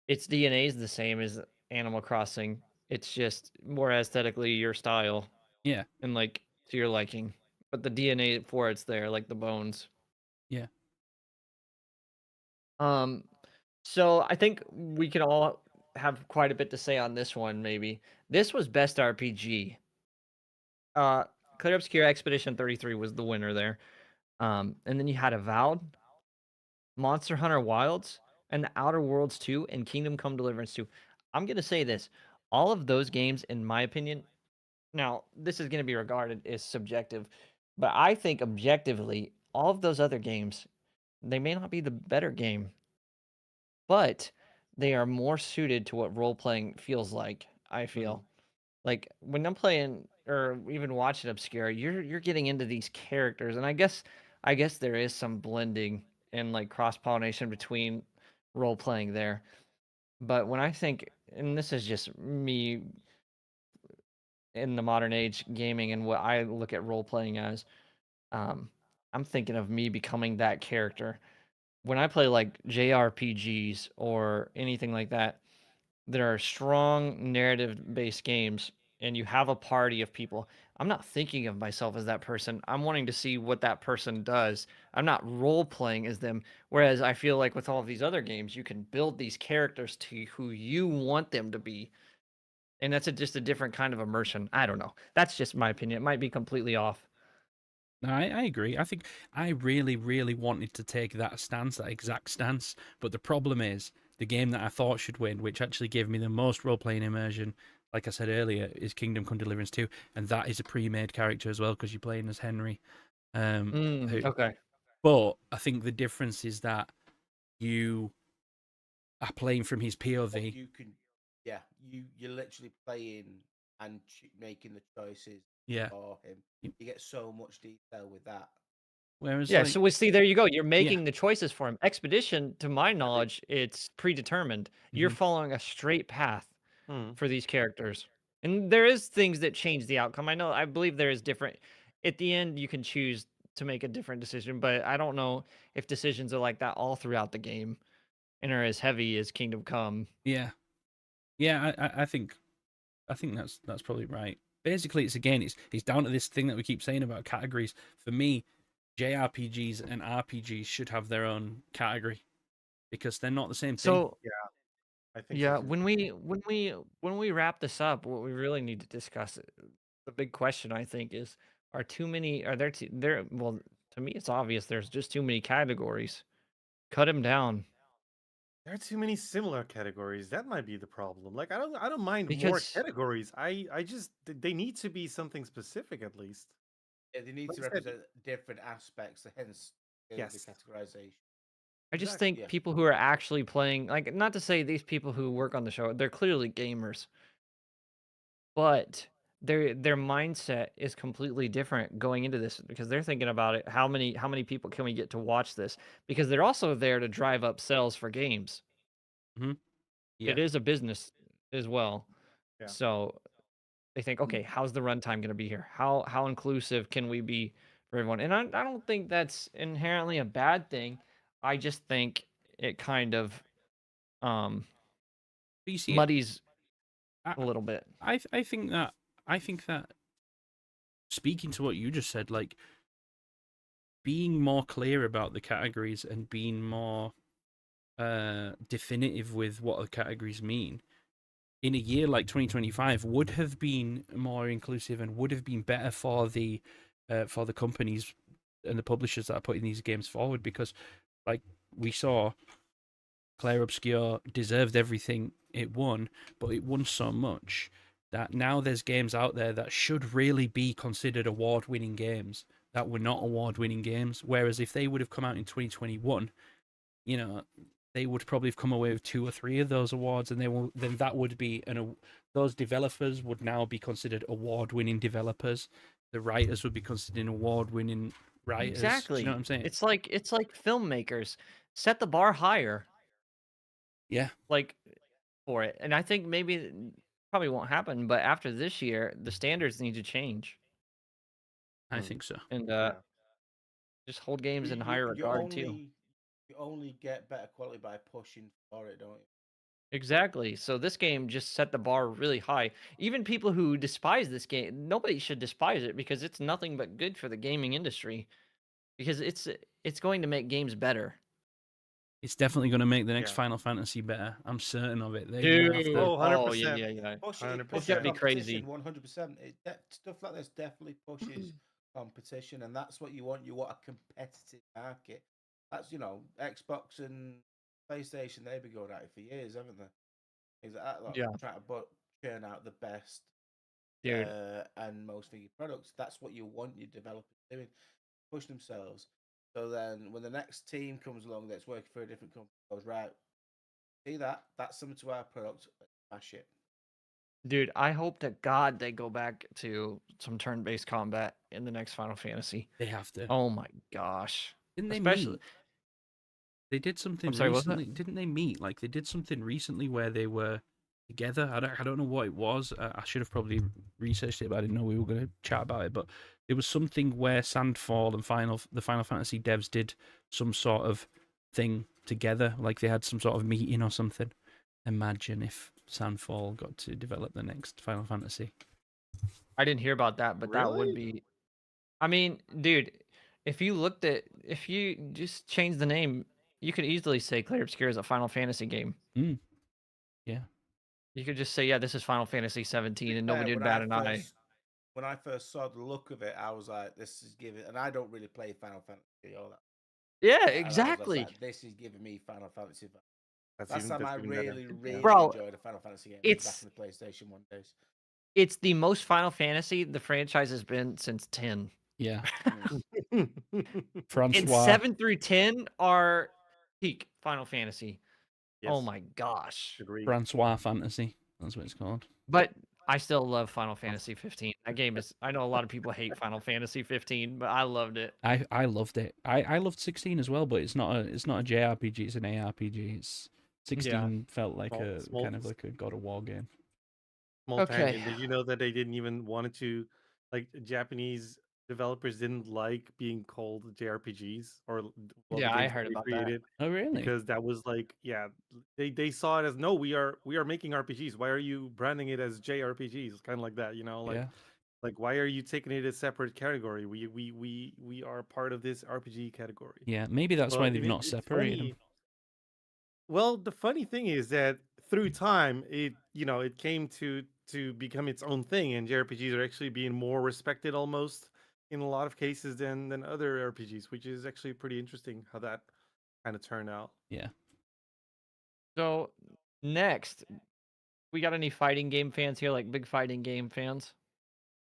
its DNA is the same as Animal Crossing. It's just more aesthetically your style Yeah, and like to your liking. But the DNA for it's there, like the bones. yeah. Um, so I think we can all have quite a bit to say on this one, maybe. This was best RPG. Uh Clear Obscure Expedition 33 was the winner there. And then you had Avowed, Monster Hunter Wilds, and The Outer Worlds 2, and Kingdom Come Deliverance 2. I'm gonna say this. All of those games, in my opinion, now this is gonna be regarded as subjective, but I think objectively, all of those other games, they may not be the better game, but they are more suited to what role playing feels like, I feel. Like when I'm playing or even watching Obscure, you're getting into these characters, and I guess there is some blending and like cross pollination between role playing there. But when I think, and this is just me in the modern age gaming and what I look at role playing as, um, I'm thinking of me becoming that character. When I play like JRPGs or anything like that, there are strong narrative based games and you have a party of people. I'm not thinking of myself as that person. I'm wanting to see what that person does. I'm not role playing as them. Whereas I feel like with all of these other games, you can build these characters to who you want them to be. And that's just a different kind of immersion. I don't know. That's just my opinion. It might be completely off. No, I agree. I think I really, really wanted to take that stance, that exact stance. But the problem is, the game that I thought should win, which actually gave me the most role playing immersion, like I said earlier, is Kingdom Come Deliverance 2. And that is a pre made character as well, because you're playing as Henry. Who, Okay. but I think the difference is that you are playing from his POV. You can, yeah, you're literally playing and making the choices Yeah. for him. You get so much detail with that. Whereas, Yeah, like, so we see there you go. You're yeah. making the choices for him. Expedition, to my knowledge, it's predetermined. You're Mhm. following a straight path Hmm. for these characters. And there is things that change the outcome. I believe there is different at the end you can choose to make a different decision, but I don't know if decisions are like that all throughout the game and are as heavy as Kingdom Come. Yeah. Yeah, I think I think that's probably right. Basically, it's down to this thing that we keep saying about categories. For me, JRPGs and RPGs should have their own category because they're not the same thing. So I think so yeah, too. when we wrap this up, what we really need to discuss, the big question I think is, are there well, to me it's obvious there's just too many categories. Cut them down There are too many similar categories. That might be the problem. Like I don't mind more because categories. I just they need to be something specific at least. Yeah, they need Like to I said, represent different aspects, hence the yes. categorization. I just Exactly. think Yeah. people who are actually playing, like, not to say these people who work on the show, they're clearly gamers, but their mindset is completely different going into this because they're thinking about it. How many people can we get to watch this? Because they're also there to drive up sales for games. Yeah, It is a business as well. Yeah. So they think, okay, how's the runtime going to be here? How inclusive can we be for everyone? And I don't think that's inherently a bad thing. I just think it kind of um but you see, muddies I, a little bit. I think that speaking to what you just said, like being more clear about the categories and being more definitive with what the categories mean in a year like 2025 would have been more inclusive and would have been better for the companies and the publishers that are putting these games forward, because like we saw, Claire Obscure deserved everything it won, but it won so much that now there's games out there that should really be considered award-winning games that were not award-winning games. Whereas if they would have come out in 2021, you know, they would probably have come away with 2 or 3 of those awards, and then that would be those developers would now be considered award-winning developers. The writers would be considered award-winning writers. Do you know what Exactly. I'm saying? It's like filmmakers set the bar higher, Yeah, like, for it. And I think maybe probably won't happen, but after this year, the standards need to change I Hmm. think so. and Yeah. just hold games in You, higher you regard too. only get better quality by pushing for it, don't you? Exactly. So this game just set the bar really high. Even people who despise this game, nobody should despise it because it's nothing but good for the gaming industry because it's going to make games better. It's definitely going to make the next Yeah. Final Fantasy better. I'm certain of it. They're going to have Dude. to. Oh, Oh, yeah, 100%. yeah, yeah. Push it. It 100%. It's pushes gonna be competition. crazy. 100%. Stuff like this definitely pushes competition, and that's what you want. You want a competitive market. That's Xbox and PlayStation. They've been going at it for years, haven't they? Exactly. Yeah. Trying to churn out the best Dude. and most figure products. That's what you want your developers doing. Push themselves. So then, when the next team comes along that's working for a different company, goes right. See that? That's similar to our product. Smash it. Dude, I hope to God they go back to some turn-based combat in the next Final Fantasy. They have to. Oh my gosh. Didn't they Especially meet? They did something I'm sorry, what was that? recently. Didn't they meet? Like they did something recently where they were together. I don't know what it was. I should have probably researched it, but I didn't know we were going to chat about it. But it was something where Sandfall and the Final Fantasy devs did some sort of thing together. Like they had some sort of meeting or something. Imagine if Sandfall got to develop the next Final Fantasy. I didn't hear about that, but that would Really? be I mean, dude, if you just change the name, you could easily say Clear Obscure is a Final Fantasy game. Yeah. You could just say, yeah, this is Final Fantasy 17 and Fair, nobody would bat an eye. when I first saw the look of it, I was like, "This is giving." And I don't really play Final Fantasy all that. Yeah, And I was just exactly. like, "This is giving me Final Fantasy." That's Last time I even better. really, really Bro, enjoyed a Final Fantasy game was back it's in the PlayStation 1 days. it's the most Final Fantasy the franchise has been since 10. Yeah. And Francois. 7 through 10 are peak Final Fantasy. Oh Yes. my gosh. Agreed. Francois Fantasy. That's what it's called. But I still love Final Fantasy 15. That game is I know a lot of people hate Final Fantasy 15, but I loved it. I loved it. I loved 16 as well, but it's not a JRPG. It's an ARPG. It's 16 felt like Small- kind of like a God of War game. Small Okay. tangent. Did you know that they didn't even wanted to, like, Japanese developers didn't like being called JRPGs or the Yeah, I games that heard they about that. created Oh, really? because that was like, yeah, they saw it as no, we are making RPGs. Why are you branding it as JRPGs? Kind of like that, Yeah. like why are you taking it as separate category? We are part of this RPG category. Yeah. Maybe that's why But they've not it's separated them. funny. Well, the funny thing is that through time, it came to become its own thing, and JRPGs are actually being more respected almost in a lot of cases than other RPGs, which is actually pretty interesting how that kind of turned out. Yeah. So next, we got any fighting game fans here? Like big fighting game fans,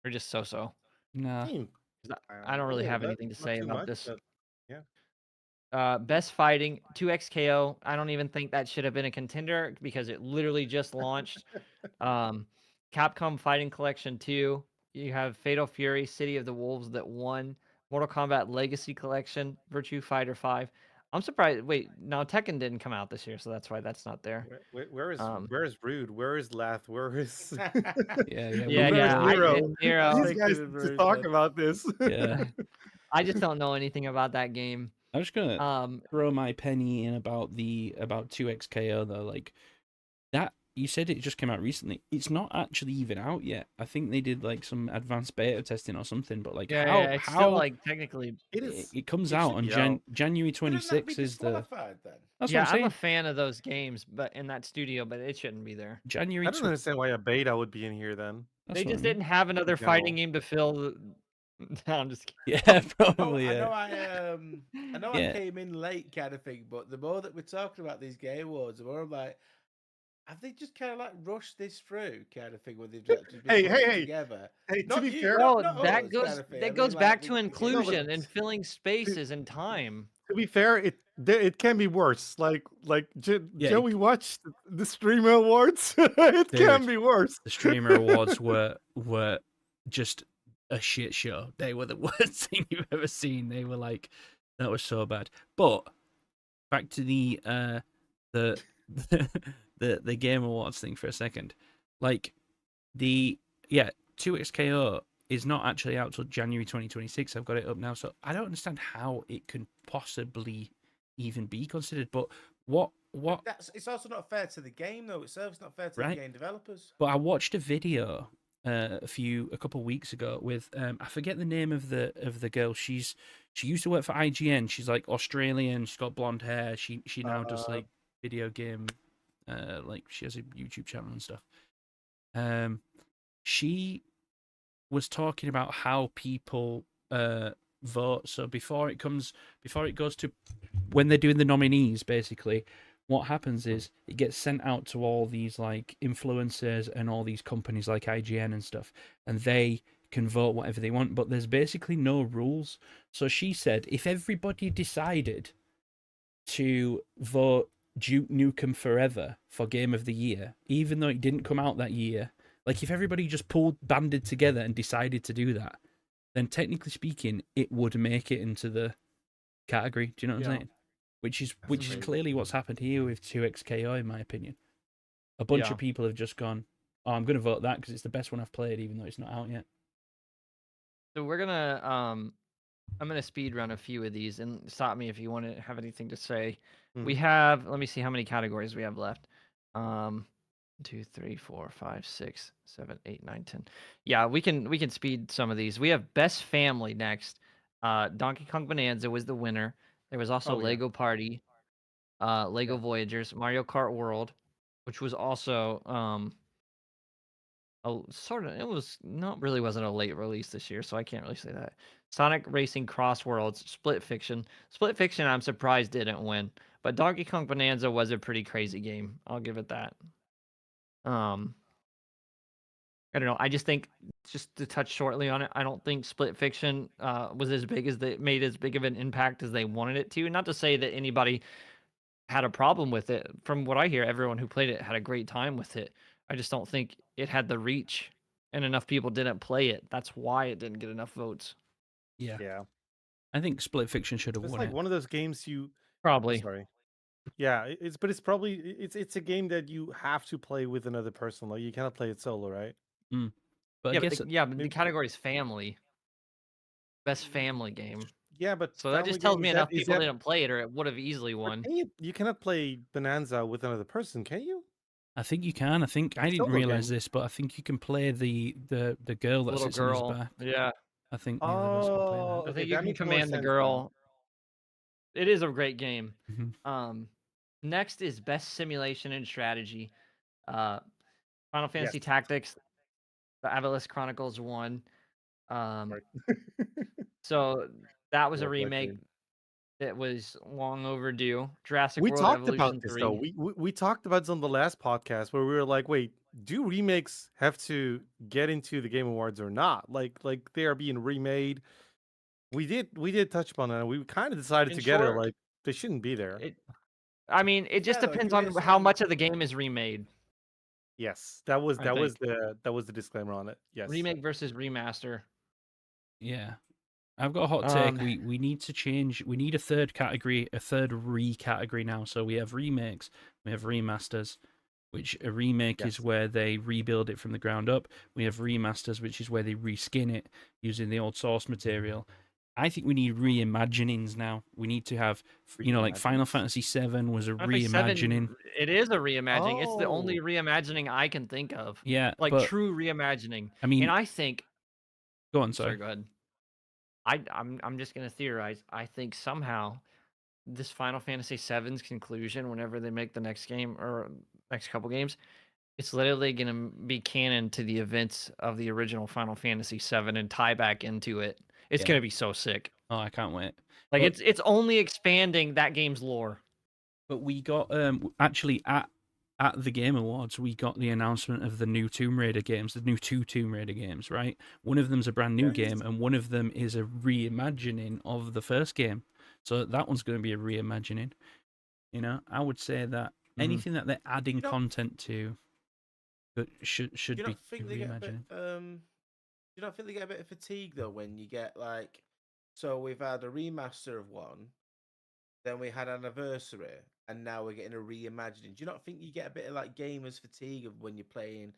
or just so-so? Nah. I mean, I don't a really little have bit, anything to not say too about much, this. but yeah. Best fighting 2XKO. I don't even think that should have been a contender because it literally just launched. Capcom Fighting Collection 2. You have Fatal Fury, City of the Wolves that won. Mortal Kombat Legacy Collection, Virtua Fighter 5. I'm surprised. Wait, no, Tekken didn't come out this year, so that's why that's not there. Where is Um, Rude? Where is Lath? Where is Yeah. Yeah. yeah, Where's yeah. Nero? Nero. These Taken guys and to very talk fun. about this. Yeah. I just don't know anything about that game. I'm just gonna Um, throw my penny in about 2XKO though. Like that, you said it just came out recently. It's not actually even out yet. I think they did like some advanced beta testing or something. But like yeah, it's still how like technically. It is. it comes It out should on be out. January Shouldn't that be 26th is the. disqualified then? That's Yeah, what I'm I'm a saying. fan of those games, but in that studio, but it shouldn't be there. January. I don't understand why a beta would be in here then. That's They what I just mean. didn't have another fighting general. game to fill. No, I'm just kidding. Yeah, I probably. know Yeah. I know Yeah. I came in late kind of thing, but the more that we're talking about these game awards, the more I'm like, have they just kind of like rushed this through kind of thing where they've just been Hey, putting it hey, together? hey! To Not be you, fair, No, not that us goes kind of thing. I that mean, goes like back to the game inclusion awards. and filling spaces and time. to be fair, it can be worse. Like Yeah, Joey watched the Streamer Awards. It can Dude. be worse. The streamer awards were just a shit show. They were the worst thing you've ever seen. They were like, that was so bad. But back to the the game awards thing for a second. Like 2XKO is not actually out till January 2026. I've got it up now, so I don't understand how it can possibly even be considered. But what It's also not fair to the game though. It's not fair to Right. the game developers. But I watched a video a couple of weeks ago with I forget the name of the girl. She used to work for IGN. She's like Australian. She's got blonde hair. She now does like video game, like she has a YouTube channel and stuff. She was talking about how people vote. So before it goes to when they're doing the nominees, basically what happens is it gets sent out to all these like influencers and all these companies like IGN and stuff, and they can vote whatever they want, but there's basically no rules. So she said if everybody decided to vote Duke Nukem Forever for Game of the Year, even though it didn't come out that year, like if everybody just banded together and decided to do that, then technically speaking, it would make it into the category. Do you know what I'm saying? Which is crazy. clearly what's happened here with 2XKO, in my opinion. A bunch of people have just gone, "Oh, I'm going to vote that because it's the best one I've played, even though it's not out yet." So we're gonna I'm gonna speed run a few of these and stop me if you want to have anything to say. We have, let me see how many categories we have left. 2, 3, 4, 5, 6, 7, 8, 9, 10. Yeah, we can speed some of these. We have Best Family next. Donkey Kong Bonanza was the winner. There was also Oh, yeah. Lego Party, Lego Voyagers, Mario Kart World, which was also it was not really wasn't a late release this year, so I can't really say that. Sonic Racing Cross Worlds, Split Fiction. Split Fiction, I'm surprised didn't win, but Donkey Kong Bonanza was a pretty crazy game. I'll give it that. I don't know. I just think, just to touch shortly on it, I don't think Split Fiction was as big as they made as big of an impact as they wanted it to. Not to say that anybody had a problem with it. From what I hear, everyone who played it had a great time with it. I just don't think it had the reach and enough people didn't play it. That's why it didn't get enough votes. Yeah. I think Split Fiction should have It's won like it. one of those games you Probably. sorry. Yeah, it's probably it's a game that you have to play with another person. Like you cannot play it solo, right? But I Yeah, guess but the category is family. Best family game. Yeah, but So that family just tells game me is enough that is people that? didn't play it, or it would have easily But won. you cannot play Bonanza with another person, can you? I think you can. I It's didn't solo realize game. this, but I think you can play the girl that Little sits on his girl. back. Yeah. I think neither of us can play Oh, that. I okay, think you that can makes more command the sense now. girl. It is a great game. Mhm. Next is best simulation and strategy. Uh, Final Yes. Fantasy Tactics, the Avalus Chronicles 1. Right. So that was a Love that remake game. that was long overdue. Jurassic We World talked about Evolution this 3. though. We talked about this on the last podcast where we were like, wait, do remakes have to get into the Game Awards or not? Like they are being remade. We did touch upon that. And we kind of decided In together short, like they shouldn't be there. I mean, it just fair though, depends give it on a how second. much of the game is remade. Yes, that was I think. the disclaimer on it. Yes. Remake versus remaster. Yeah. I've got a hot take. We need to change. We need a third category, a third re-category now. So we have remakes, we have remasters, which a remake Yes. is where they rebuild it from the ground up. We have remasters, which is where they reskin it using the old source material. I think we need reimaginings now. We need to have, like Final Reimaginings. Fantasy VII was a Final Fantasy VII, reimagining. it is a reimagining. It's the only Oh. reimagining I can think of. Yeah, Like but true reimagining. I mean, And I think go on, sorry, sorry. go ahead. I'm just gonna theorize. I think somehow this Final Fantasy VII's conclusion, whenever they make the next game or next couple games, it's literally gonna be canon to the events of the original Final Fantasy VII and tie back into it. It's Yeah. gonna be so sick. Oh, I can't wait. Like But- it's only expanding that game's lore. But we got actually at the Game Awards, we got the announcement of the new Tomb Raider games, the new 2 Tomb Raider games, right? One of them's a brand new Yes. game, and one of them is a reimagining of the first game. So that one's going to be a reimagining. I would say that anything that they're adding know- content to should Do you be not think they get a reimagining. bit? Do you not think they get a bit of fatigue though when you get like? So we've had a remaster of one, then we had anniversary, and now we're getting a reimagining. Do you not think you get a bit of like gamers fatigue of when you're playing?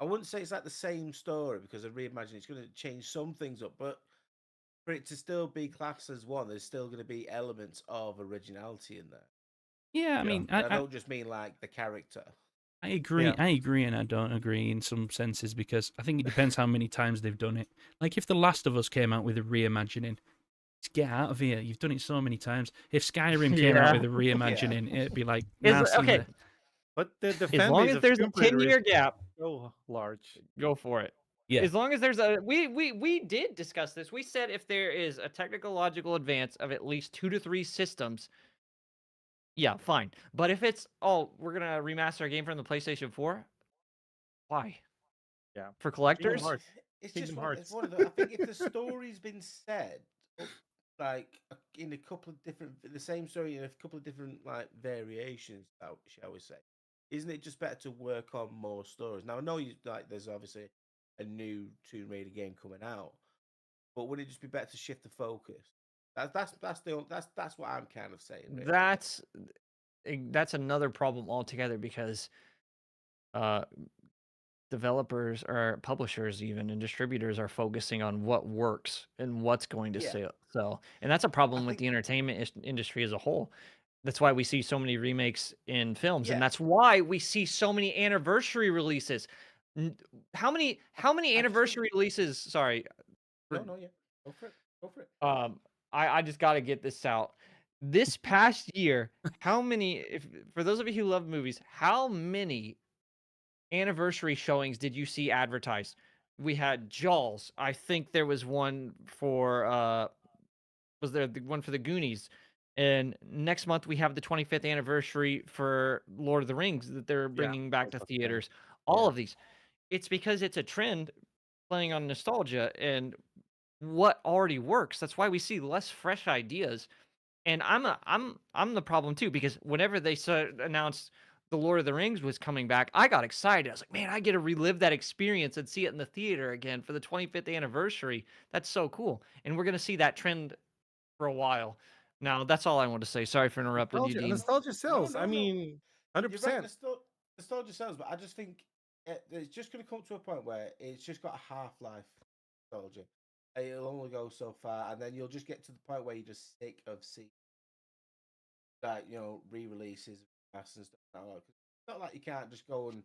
I wouldn't say it's like the same story because a reimagining it's going to change some things up, but for it to still be classed as one, there's still going to be elements of originality in there. Yeah, I mean, I don't just mean like the character. I agree. Yeah. I agree, and I don't agree in some senses because I think it depends how many times they've done it. Like if The Last of Us came out with a reimagining, just get out of here. You've done it so many times. If Skyrim came out Yeah. with a reimagining, it'd be like Is nah, see okay. ya. But the As fan long base as of there's a Tomb Raider 10-year is gap, so large. go for it. Yeah. As long as there's a we did discuss this. We said if there is a technological advance of at least 2 to 3 systems, yeah, fine. But if it's we're gonna remaster a game from the PlayStation 4, why? Yeah. For collectors? Kingdom Hearts. It's Kingdom just Hearts. one of the. I think if the story's been said, like in a couple of different, the same story in a couple of different like variations, shall we say, isn't it just better to work on more stories? Now I know you like. There's obviously a new Tomb Raider game coming out, but would it just be better to shift the focus? That's what I'm kind of saying. Really. That's another problem altogether because developers or publishers even and distributors are focusing on what works and what's going to Yeah. sell. And that's a problem with think- the entertainment industry as a whole. That's why we see so many remakes in films, Yeah. and that's why we see so many anniversary releases. How many anniversary releases? Sorry, No, yeah, go for it. I just got to get this out. This past year, how many? For those of you who love movies, how many anniversary showings did you see advertised? We had Jaws. I think there was one for was there the one for the Goonies? And next month we have the 25th anniversary for Lord of the Rings that they're bringing back to theaters. All of these. It's because it's a trend playing on nostalgia and what already works. That's why we see less fresh ideas. And I'm the problem too because whenever they announced the Lord of the Rings was coming back, I got excited. I was like, man, I get to relive that experience and see it in the theater again for the 25th anniversary. That's so cool. And we're gonna see that trend for a while. Now, that's all I want to say. Sorry for interrupting you, Dean. Nostalgia sells. no, I no. mean, You're 100%. right, nostalgia sells, but I just think it's just going to come to a point where it's just got a half-life nostalgia. It'll only go so far, and then you'll just get to the point where you're just sick of seeing, like, re-releases and stuff like that. It's not like you can't just go and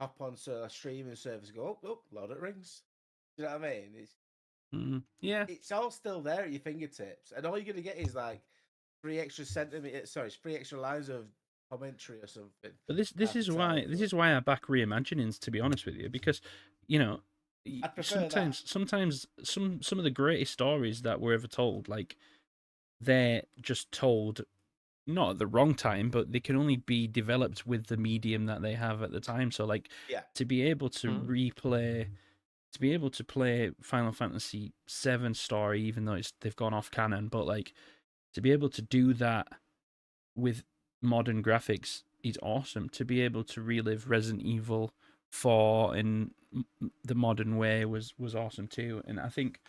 hop on a streaming service and go, oh, Lord of the Rings. Do you know what I mean? Yeah. It's all still there at your fingertips, and all you're gonna get is like 3 extra lines of commentary or something. But this half is the why time, this but is why I back reimaginings, to be honest with you, because I prefer that. sometimes some of the greatest stories that were ever told, like, they're just told not at the wrong time, but they can only be developed with the medium that they have at the time. So, like, Yeah. to be able to Mhm. play Final Fantasy VII story, even though they've gone off canon, but like to be able to do that with modern graphics is awesome. To be able to relive Resident Evil 4 in the modern way was awesome too, and I think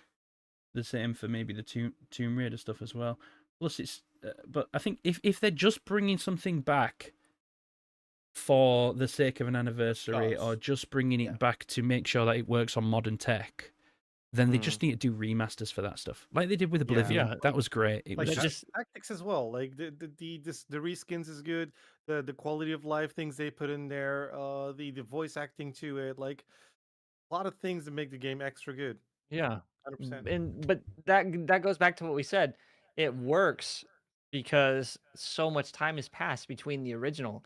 the same for maybe the Tomb Raider stuff as well. Plus, but I think if they're just bringing something back for the sake of an anniversary, or just bringing it back to make sure that it works on modern tech, then they just need to do remasters for that stuff, like they did with Oblivion. Yeah, That was great. It Like was just tactics as well. Like the reskins is good. The quality of life things they put in there. The voice acting to it. Like a lot of things that make the game extra good. yeah. 100%. But that goes back to what we said. It works because so much time has passed between the original.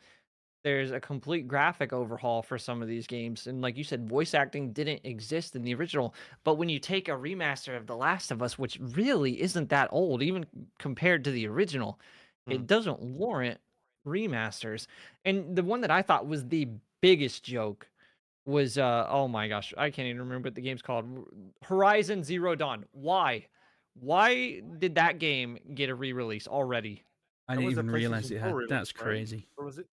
There's a complete graphic overhaul for some of these games, and like you said, voice acting didn't exist in the original. But when you take a remaster of The Last of Us, which really isn't that old, even compared to the original, it doesn't warrant remasters. And the one that I thought was the biggest joke was oh my gosh, I can't even remember what the game's called. Horizon Zero Dawn. Why did that game get a re-release already? I That didn't was a even realize PlayStation it 4 had. release, That's right? crazy. Or was it?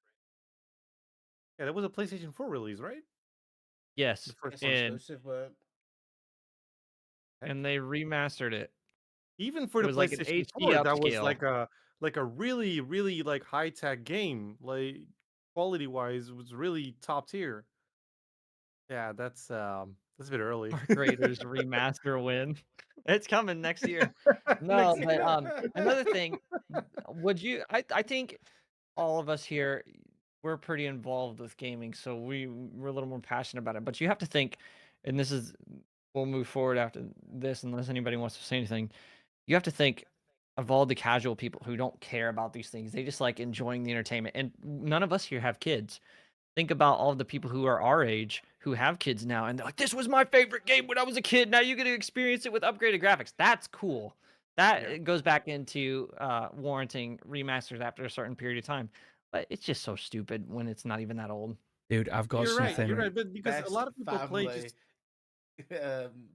Yeah, that was a PlayStation 4 release, right? The Yes, first It's one. exclusive, but Heck and yeah. they remastered it. Even for It the was like an PlayStation HD 4, that was upscale. like a really really like high tech game. Like quality wise, was really top tier. Yeah, that's a bit early. Dark Raiders remaster win. It's coming next year. No, Next but year. another thing, would you I think all of us here, we're pretty involved with gaming, so we're a little more passionate about it. But you have to think, and this is we'll move forward after this unless anybody wants to say anything. You have to think of all the casual people who don't care about these things. They just like enjoying the entertainment. And none of us here have kids. Think about all the people who are our age who have kids now, and they're like, "This was my favorite game when I was a kid. Now you get to experience it with upgraded graphics." That's cool. That Yeah. goes back into warranting remasters after a certain period of time. But it's just so stupid when it's not even that old. Dude, I've got You're right. You're something. right. But because a best lot of people play family just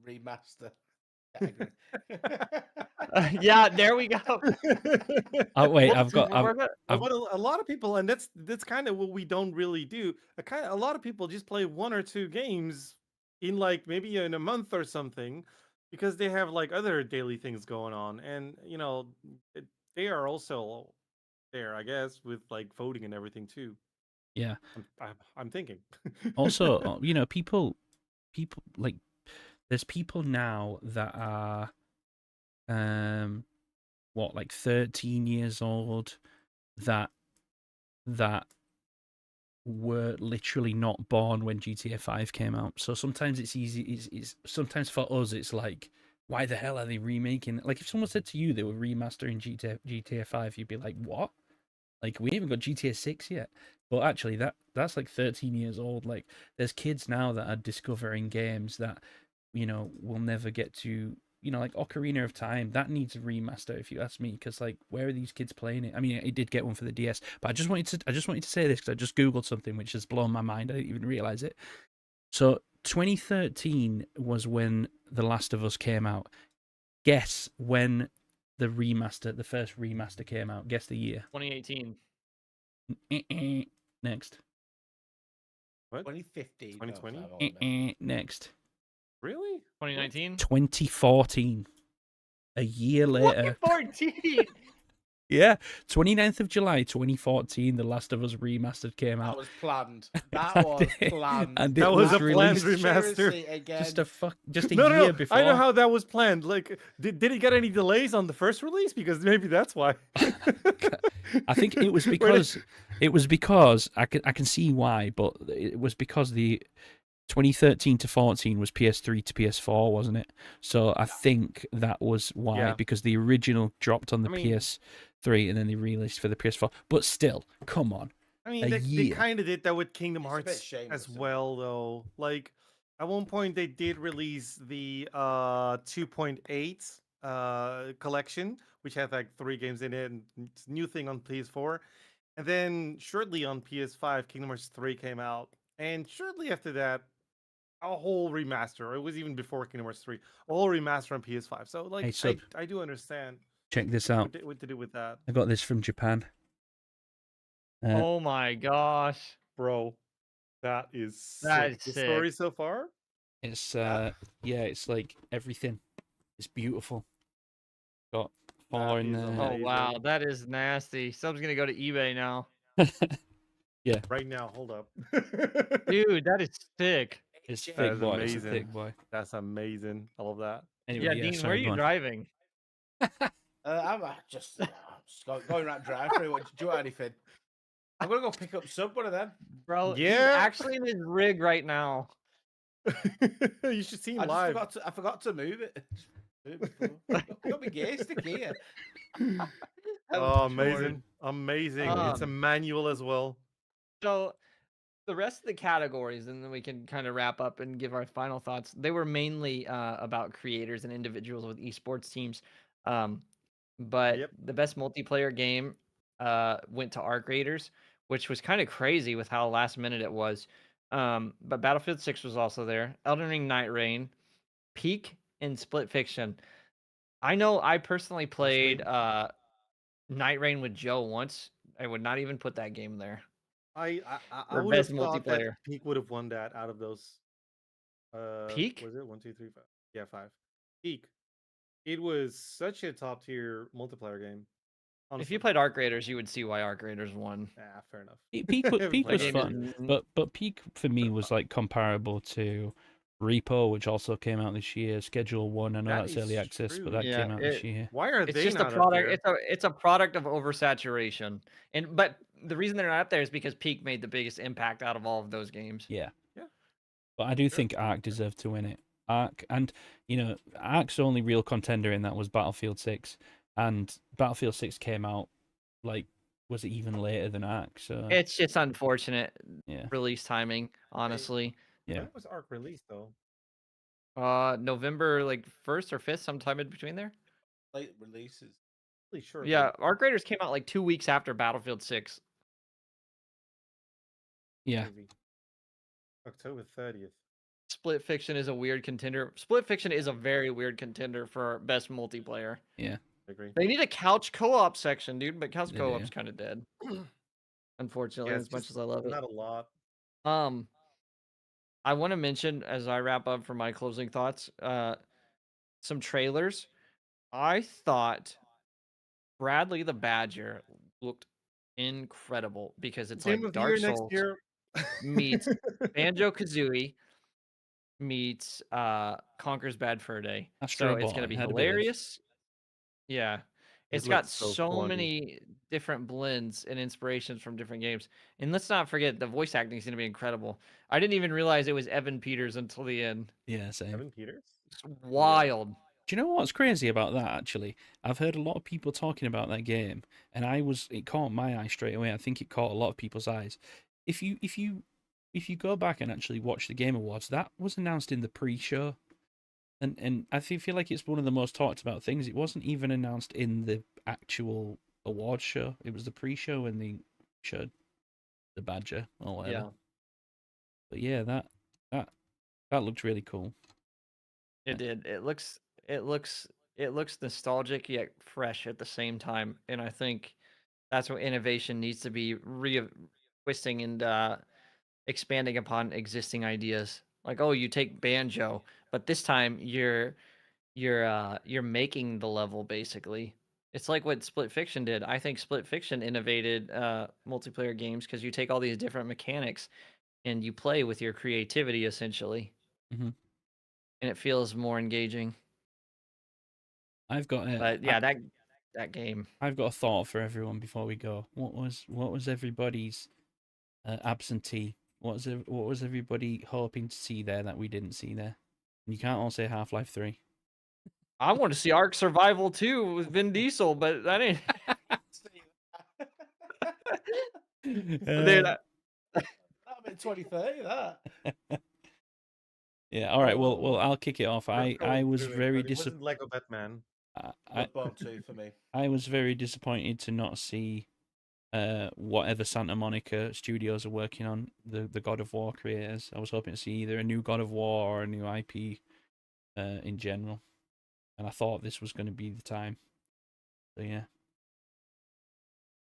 remaster category. Yeah, there we go. Oh wait, Well, I've got. But a lot of people, and that's kind of what we don't really do. A lot of people just play one or two games in like maybe in a month or something, because they have like other daily things going on, and they are also there, I guess, with like voting and everything too. Yeah. I'm thinking. Also, people like there's people now that are what, like 13 years old, that were literally not born when GTA 5 came out. So sometimes it's easy. It's sometimes for us, it's like, why the hell are they remaking it? Like, if someone said to you they were remastering GTA 5, you'd be like, what? Like, we haven't got GTA 6 yet. But actually, that's like 13 years old. Like, there's kids now that are discovering games that, will never get to, like Ocarina of Time. That needs a remaster, if you ask me, because, like, where are these kids playing it? I mean, it did get one for the DS, but I just wanted to say this because I just Googled something which has blown my mind. I didn't even realize it. So 2013 was when The Last of Us came out. Guess when the first remaster came out. Guess the year. 2018. Next. What? 2015. 2020? Next. Really? 2019. 2014. A year later. 2014. Yeah, 29th of July 2014, The Last of Us Remastered came That out. was planned. That was And planned. it That was a planned released remaster. Seriously, again. just a No, year no. before. I know how that was planned. Like, did it get any delays on the first release? Because maybe that's why. I think it was because I can see why, but it was because the 2013 to 14 was PS3 to PS4, wasn't it? So I think that was why, Yeah. because the original dropped on the I mean- PS3 and then they released for the PS4. But still, come on. I mean, A they year. kind of did that with Kingdom It's a bit Hearts shameless, as isn't it? well, though. Like, at one point, they did release the 2.8 collection, which had like 3 games in it, and it's a new thing on PS4. And then shortly on PS5, Kingdom Hearts 3 came out, and shortly after that, a whole remaster. It was even before Kingdom Hearts 3, a whole remaster on PS5. So, like, Hey, Sub. I do understand Check this out. what to do with that, I got this from Japan. Oh my gosh. bro. That is That sick. is The sick. story so far. It's it's like everything. It's beautiful. Got That 4 in is there. Oh amazing. wow, that is nasty. Sub's gonna go to eBay now. Right now, hold up. Dude, that is sick. It's That thick is boy. It's a amazing. thick boy. That's amazing. I love that. Anyway, Yeah, yeah, Dean, where sorry, are go you on. driving? I'm just going right drive through. Do you want anything? I'm gonna go pick up Sub, one of them. Bro, he's Yeah. actually in his rig right now. You should see him I just live. forgot to move it. Move it before. Got me gear stick here. Oh, amazing. Amazing. It's a Um, manual as well. So the rest of the categories, and then we can kind of wrap up and give our final thoughts. They were mainly about creators and individuals with esports teams. But Yep. the best multiplayer game went to Arc Raiders, which was kind of crazy with how last minute it was. But Battlefield 6 was also there. Elden Ring Night Rain, Peak, and Split Fiction. I know I personally played Night Rain with Joe once. I would not even put that game there. I For would have best thought that multiplayer. Peak would have won that out of those. Peak? Was it 1, 2, 3, 5? Yeah, 5. Peak. It was such a top tier multiplayer game. If Honestly. you played Arc Raiders, you would see why Arc Raiders won. Fair enough. Peak was Everybody fun, does. but Peak for me was like comparable to Repo, which also came out this year. Schedule 1, I know That that's is early access, true. but that Yeah, came out this year. Why are It's they just a not up product. there? It's a product of oversaturation, but the reason they're not up there is because Peak made the biggest impact out of all of those games. Yeah. Yeah. But I do think Ark deserved to win it. Ark, and Ark's only real contender in that was Battlefield 6, and Battlefield 6 came out was it even later than Ark? So It's just unfortunate yeah, release timing, honestly. yeah. When was Arc released though? November 1st or 5th, sometime in between there. Late releases. Really sure. Yeah, Arc Raiders came out 2 weeks after Battlefield 6. Yeah. Maybe. October 30th. Split Fiction is a weird contender. Split Fiction is a very weird contender for best multiplayer. Yeah. I agree. They need a couch co-op section, dude, but couch They co-op's do. kind of dead. Unfortunately, Yeah, as it's much just as I love it. Not a lot. I want to mention as I wrap up for my closing thoughts, some trailers. I thought Bradley the Badger looked incredible because it's Game like of the Dark year next Souls year. meets Banjo Kazooie meets Conker's Bad Fur Day. Astro So it's Boy, gonna be heard about this. hilarious. Yeah. It It's got looks so so funny. many different blends and inspirations from different games. And let's not forget the voice acting is going to be incredible. I didn't even realize it was Evan Peters until the end. Yeah, same. Evan Peters. It's wild. Do you know what's crazy about that? Actually, I've heard a lot of people talking about that game, and it caught my eye straight away. I think it caught a lot of people's eyes. If you go back and actually watch the Game Awards, that was announced in the pre-show, and I feel like it's one of the most talked about things. It wasn't even announced in the actual awards show. It was the pre-show when they showed the Badger or whatever. Yeah, But yeah, that looked really cool. it did. It looks nostalgic yet fresh at the same time. And I think that's what innovation needs to be twisting and expanding upon existing ideas. Like, oh, you take Banjo, but this time you're making the level basically. It's like what Split Fiction did. I think Split Fiction innovated multiplayer games because you take all these different mechanics and you play with your creativity essentially, Mhm. and it feels more engaging. I've got a, But yeah, that game. I've got a thought for everyone before we go. What was everybody's absentee? What was everybody hoping to see there that we didn't see there? You can't all say Half-Life 3. I want to see Ark Survival 2 with Vin Diesel, but that ain't. Dude, That'll be 2030, that. Yeah, all right. Well, I'll kick it off. I was very It wasn't Lego Batman. Bloodborne 2 for me. I was very disappointed to not see whatever Santa Monica Studios are working on, the God of War creators. I was hoping to see either a new God of War or a new IP in general, and I thought this was going to be the time. So yeah.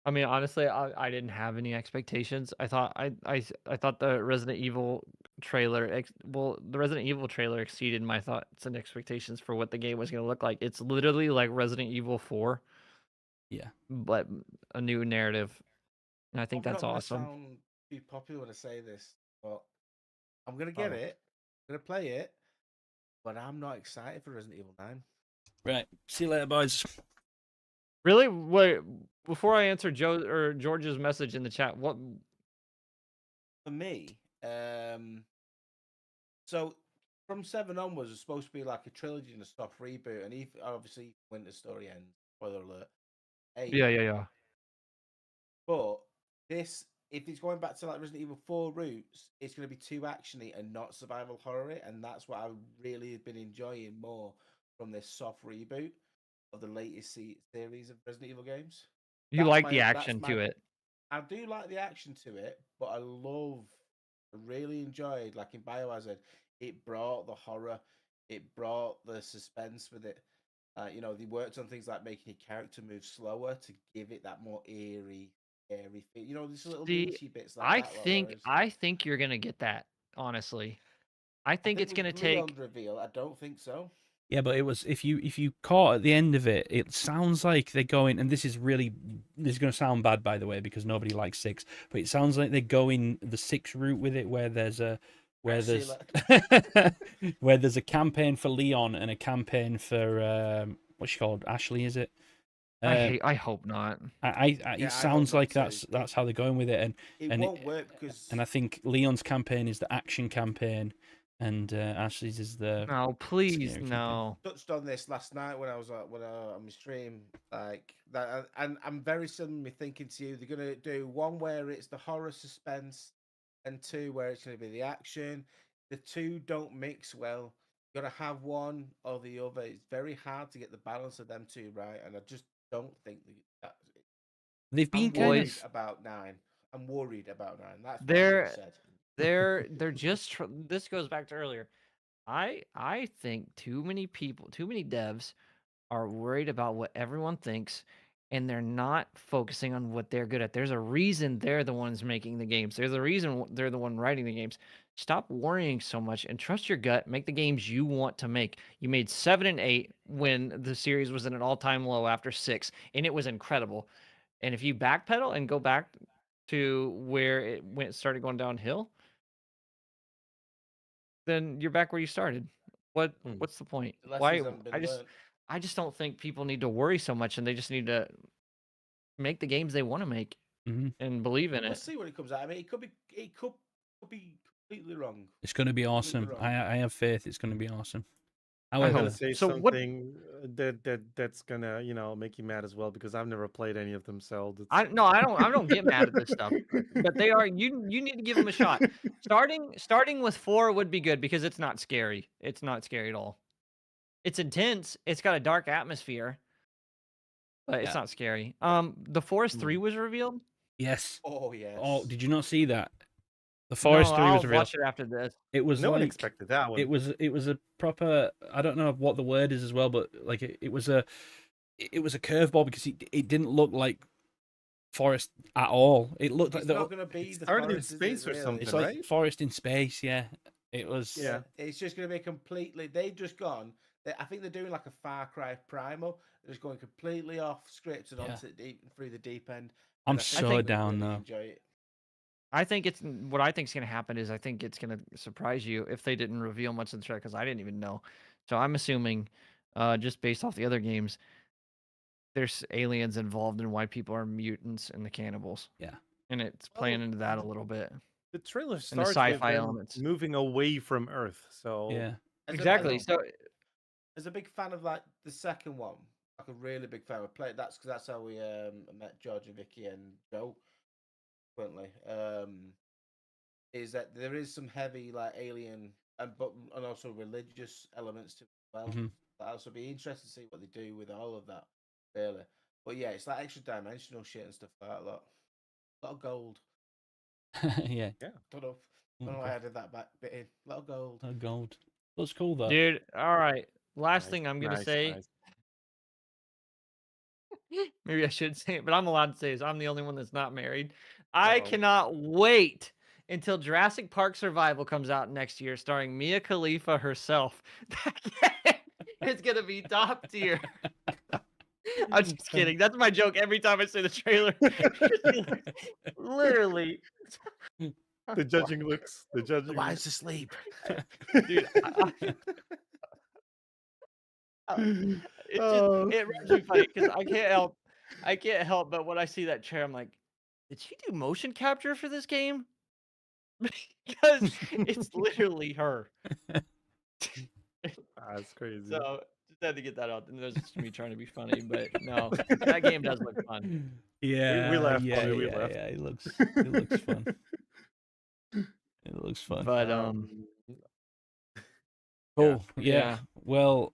I mean, honestly, I didn't have any expectations. I thought I thought the Resident Evil trailer, the Resident Evil trailer exceeded my thoughts and expectations for what the game was going to look like. It's literally like Resident Evil 4, Yeah. but a new narrative, and I think I'm that's not gonna awesome. sound too popular when I say this, but I'm gonna get it. I'm gonna play it, but I'm not excited for Resident Evil 9. Right. See you later, boys. Really? Wait, before I answer Joe or George's message in the chat, what? For me, so from 7 onwards, it's supposed to be like a trilogy and a soft reboot, and obviously when the story ends, spoiler alert. 8. Yeah. But this, if it's going back to like Resident Evil 4 roots, it's going to be too actiony and not survival horror, and that's what I really have been enjoying more from this soft reboot of the latest series of Resident Evil games. You like the action to it. I do like the action to it, but I really enjoyed, like in Biohazard, it brought the horror, it brought the suspense with it. They worked on things like making your character move slower to give it that more scary feel. These little niche bits like that. I think you're gonna get that. Honestly, I think it's gonna take. Reveal. I don't think so. Yeah, but it was if you caught at the end of it, it sounds like they're going, and this is going to sound bad, by the way, because nobody likes 6, but it sounds like they're going the 6 route with it, where there's where there's a campaign for Leon and a campaign for what's she called, Ashley, is it? I hope not. It sounds like that's how they're going with it, and it won't work because. And I think Leon's campaign is the action campaign, and Ashley's is the. No, please, no. Touched on this last night when I was on my stream, like that, and I'm very similarly thinking to you. They're gonna do one where it's the horror suspense, and 2 where it's gonna be the action. The 2 don't mix well. You gotta have one or the other. It's very hard to get the balance of them 2 right, and I just don't think that. They've been worried about 9. I'm worried about 9. That's what I said. They're just. This goes back to earlier. I think too many devs are worried about what everyone thinks, and they're not focusing on what they're good at. There's a reason they're the ones making the games. There's a reason they're the one writing the games. Stop worrying so much and trust your gut. Make the games you want to make. You made 7 and 8 when the series was at an all-time low after 6, and it was incredible. And if you backpedal and go back to where it started going downhill, then you're back where you started. What's the point? Why? I just don't think people need to worry so much, and they just need to make the games they want to make and believe in it. Let's see what it comes out. I mean, it could be completely wrong. It's going to be awesome. I have faith. It's going to be awesome. I'm gonna say something that's gonna make you mad as well, because I've never played any of them. So I don't get mad at this stuff, but they are. You need to give them a shot. Starting with 4 would be good because it's not scary. It's not scary at all. It's intense. It's got a dark atmosphere, but it's not scary. The Forest 3 was revealed. Yes. Oh yes. Oh, did you not see that? The Forest 3 was revealed. I'll watch it after this. It was no one expected that one. It was a proper. I don't know what the word is as well, but like it was a curveball because it didn't look like Forest at all. It looked like not going to be the Forest in Forest, space or something. It's right? like Forest in space, yeah. It was. Yeah. It's just going to be completely. They've just gone. I think they're doing like a Far Cry Primal. They're just going completely off script and Yeah. onto through the deep end. I'm and I think so you'll down really though. Enjoy it. I think what I think is going to happen is I think it's going to surprise you if they didn't reveal much of the trailer because I didn't even know. So I'm assuming, just based off the other games, there's aliens involved in why people are mutants and the cannibals. Yeah. And it's playing into that a little bit. The trailer And the starts with sci-fi them elements. moving away from Earth. So Yeah. Exactly. So as a big fan of like the second one, like a really big fan. We played that's because that's how we met George and Vicky and Joe. Currently, is that there is some heavy like alien and also religious elements to it as well. Mhm. I'll also be interested to see what they do with all of that. Really, but yeah, it's like extra dimensional shit and stuff like that. A lot of gold. Yeah. Don't know why I did that back bit in. A lot of gold. Oh, gold. Looks cool though. dude, all right. Last Nice, thing I'm gonna nice, say. nice. Maybe I should say it, but I'm allowed to say is I'm the only one that's not married. I Uh-oh. cannot wait until Jurassic Park Survival comes out next year, starring Mia Khalifa herself. It's gonna be top tier. I'm just kidding. That's my joke every time I say the trailer. Literally. The judging looks. The judging. Why is asleep? Dude, it's Oh. just it makes me funny because I can't help but when I see that chair, I'm like, did she do motion capture for this game? Because it's literally her. That's crazy. So just had to get that out. And that's just me trying to be funny, but no, that game does look fun. Yeah. we laughed, Yeah. Bobby, we Yeah. laughed. Yeah. It looks fun. It looks fun. But Cool. yeah. Yeah. Well,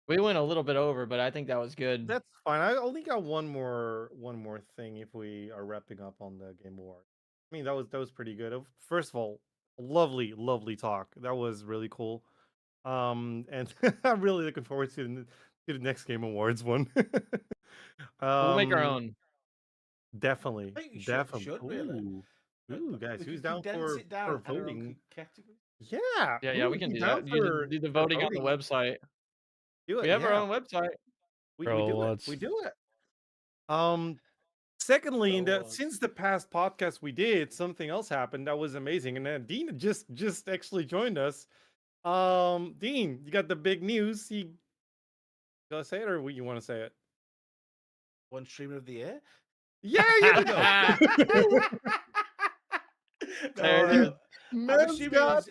we went a little bit over, but I think that was good. That's fine. I only got one more thing if we are wrapping up on the Game Award. I mean, that was pretty good. First of all, lovely talk. That was really cool. And I'm really looking forward to the next Game Awards one. We'll make our own. Definitely, I think you definitely. should really. Ooh, guys, We who's can down condense for it down and add our own voting? category. Yeah, Yeah, we can do that. Do the voting on the website. We have our own website. We Bro, do it. let's- We do it. Secondly, since the past podcast we did, something else happened that was amazing, and then Dean just actually joined us. Dean, you got the big news. You gotta say it, or you want to say it? One streamer of the year. Yeah, you go. There it is. Man's got,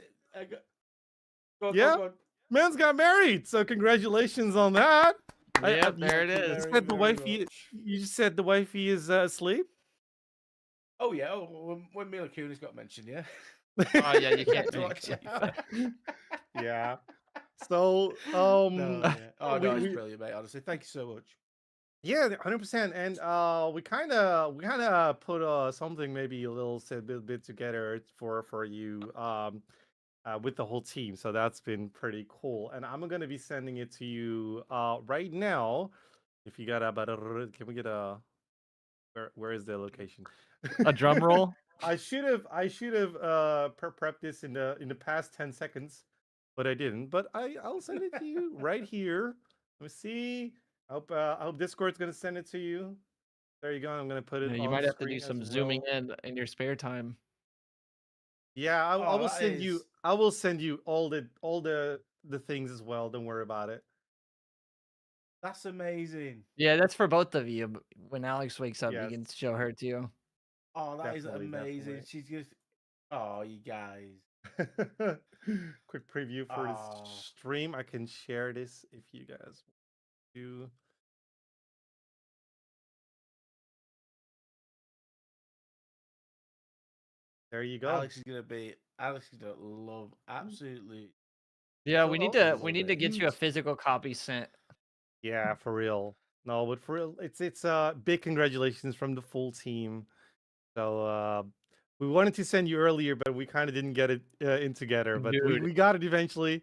man's got married. So congratulations on that. Yep, there it is. You said the wifey. You said the wifey is asleep. Oh yeah, when Mila Kunis got mentioned, yeah. Oh yeah, you can't To watch make it. Yeah. So Oh no, we- it's brilliant, mate. Honestly, thank you so much. yeah, 100%. And we kind of put something maybe a little bit together for you with the whole team. So that's been pretty cool. And I'm gonna be sending it to you right now. If you got can we get a where is the location? A drum roll. I should have prepped this in the past 10 seconds, but I didn't. But I'll send it to you right here. Let me see. I hope Discord's gonna send it to you. There you go. I'm gonna put it. You on might have to screen do some as zooming well. in your spare time. Yeah, I will that send you. is- I will send you all the things as well. Don't worry about it. That's amazing. Yeah, that's for both of you. But when Alex wakes up, Yes. you can show her too. Oh, that is Definitely, amazing. definitely. She's just. Oh, you guys. Quick preview for Aw. this stream. I can share this if you guys do. There you go. Alex is gonna love absolutely. Yeah, So we need awesome. to get you a physical copy sent. Yeah, for real. No, but for real, it's big congratulations from the full team. So we wanted to send you earlier, but we kind of didn't get it in together. But Dude. we got it eventually,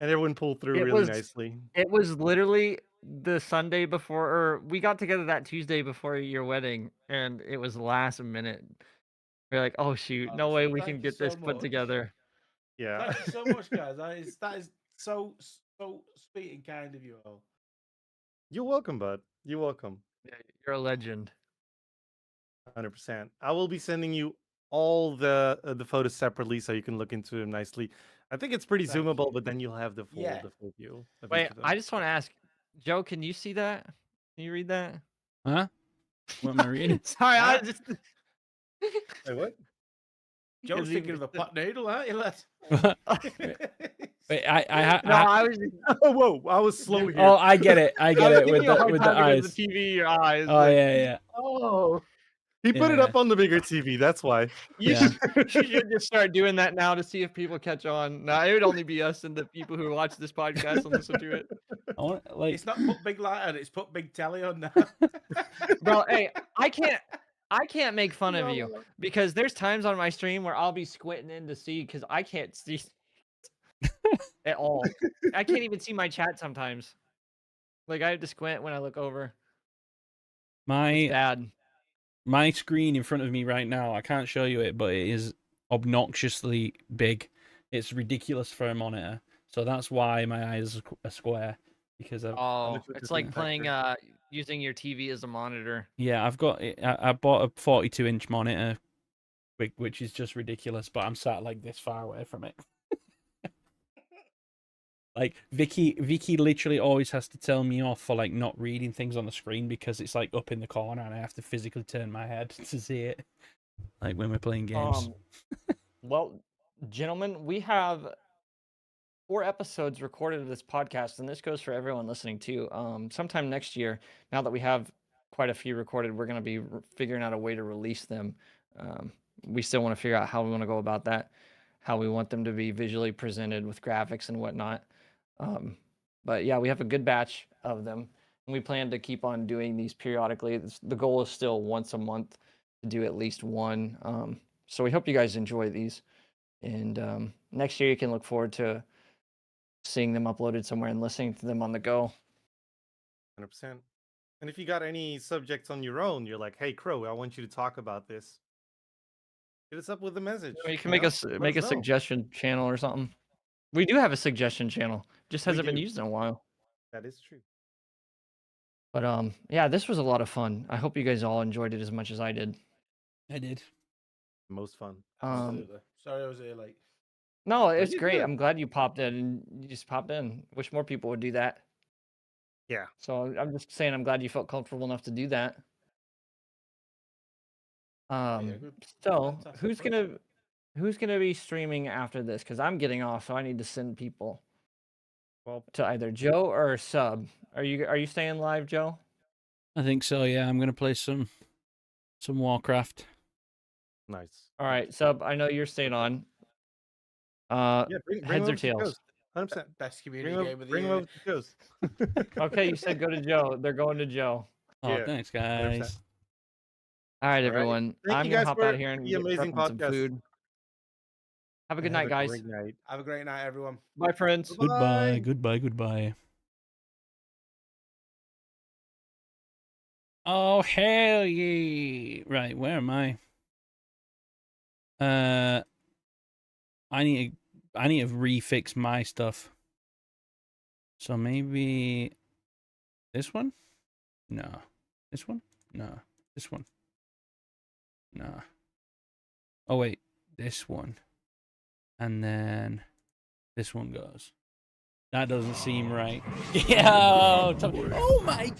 and everyone pulled through It really was- nicely. It was literally the Sunday before, or we got together that Tuesday before your wedding, and it was last minute. We're like, oh shoot, no way Honestly, we thank can you get this so put much. together. Yeah. Thank you so much, guys. That is so sweet and kind of you all. You're welcome, bud. You're welcome. Yeah, you're a legend. 100%. I will be sending you all the photos separately so you can look into them nicely. I think it's pretty Thank zoomable, you. but then you'll have the Yeah. full view of Wait, each of them. I just want to ask, Joe, can you see that? Can you read that? Huh? What am I reading? Sorry, I Ah. just. Wait, what? Joe's Is he- thinking of a pot noodle, aren't you, lad? Wait, No, I was just. Oh, whoa! I was slow here. oh, I get it. I get was it giving with you a the hard with the time because eyes. the TV, your eyes. Oh like, yeah, yeah, Oh, he put it Yeah. up on the bigger TV. That's why. You, Yeah. should, you should just start doing that now to see if people catch on. No, it would only be us and the people who watch this podcast and listen to it. I want like It's not put big light on, it's put big telly on now. Bro, hey, I can't make fun of you No. because there's times on my stream where I'll be squinting in to see because I can't see at all. I can't even see my chat sometimes. Like I have to squint when I look over. It's my bad. my screen in front of me right now. I can't show you it, but it is obnoxiously big. It's ridiculous for a monitor. So that's why my eyes are square because I've Oh, look at it's this like in playing factor. using your TV as a monitor. yeah, I've got I bought a 42-inch monitor which is just ridiculous, but I'm sat like this far away from it. Like Vicky literally always has to tell me off for like not reading things on the screen because it's like up in the corner and I have to physically turn my head to see it. Like when we're playing games. Well, gentlemen, we have 4 episodes recorded of this podcast, and this goes for everyone listening too. Sometime next year, now that we have quite a few recorded, we're going to be figuring out a way to release them. We still want to figure out how we want to go about that, how we want them to be visually presented with graphics and whatnot. But yeah, we have a good batch of them, and we plan to keep on doing these periodically. The goal is still once a month to do at least one. So we hope you guys enjoy these, and next year you can look forward to seeing them uploaded somewhere and listening to them on the go. 100%. And if you got any subjects on your own, you're like, "Hey, Crow, I want you to talk about this." Hit us up with a message. You can you make know? us Let make us a know. suggestion channel or something. We do have a suggestion channel, just We hasn't been do. used in a while. That is true. But yeah, this was a lot of fun. I hope you guys all enjoyed it as much as I did. I did. Most fun. Absolutely. Sorry I was here late. No, it's you're great. good. I'm glad you popped in and you just popped in. Wish more people would do that. Yeah. So I'm just saying I'm glad you felt comfortable enough to do that. good. So Fantastic who's gonna be streaming after this? Because I'm getting off, so I need to send people Well, to either Joe or Sub. Are you staying live, Joe? I think so, yeah. I'm gonna play some Warcraft. nice. All right, Sub. I know you're staying on. Yeah, bring Heads him or over to tails? Coast. 100%. Best Bring community him, game of the bring him year. over to Coast. Okay, you said go to Joe. They're going to Joe. Oh, Yeah, thanks 100%. guys. All right, All right. everyone. Thank I'm you gonna guys hop for out of here and the get amazing prepping some podcast. food. Have a good Have night, a guys. great night. Have a great night, everyone. Bye, friends. Goodbye, Bye. goodbye. Oh hell yeah! Right, where am I? I need to refix my stuff. So maybe this one? No. This one? No. This one? No. Oh wait, this one. And then this one goes. That doesn't seem right. Yo, oh my god!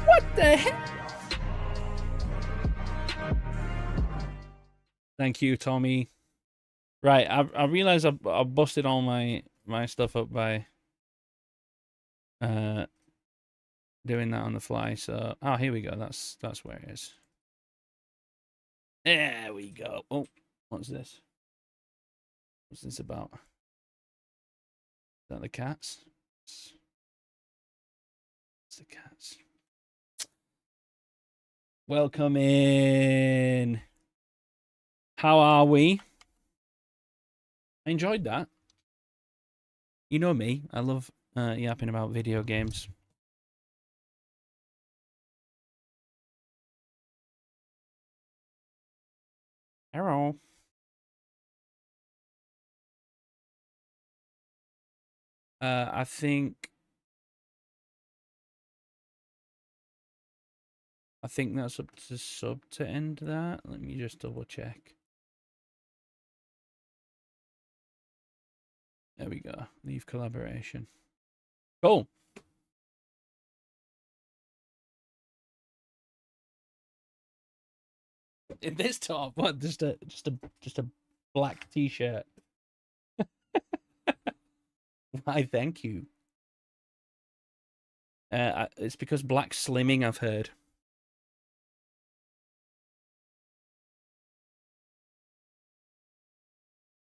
What the heck? Thank you, Tommy. Right, I realized I busted all my stuff up by doing that on the fly. So here we go. That's where it is. There we go. Oh, what's this? What's this about? Is that the cats? It's the cats. Welcome in. How are we? I enjoyed that. You know me. I love yapping about video games. Hello. I think that's up to sub to end that. Let me just double check. There we go. Leave collaboration. Cool. In this top, what? Just a black t-shirt. Why? Thank you. It's because black slimming, I've heard.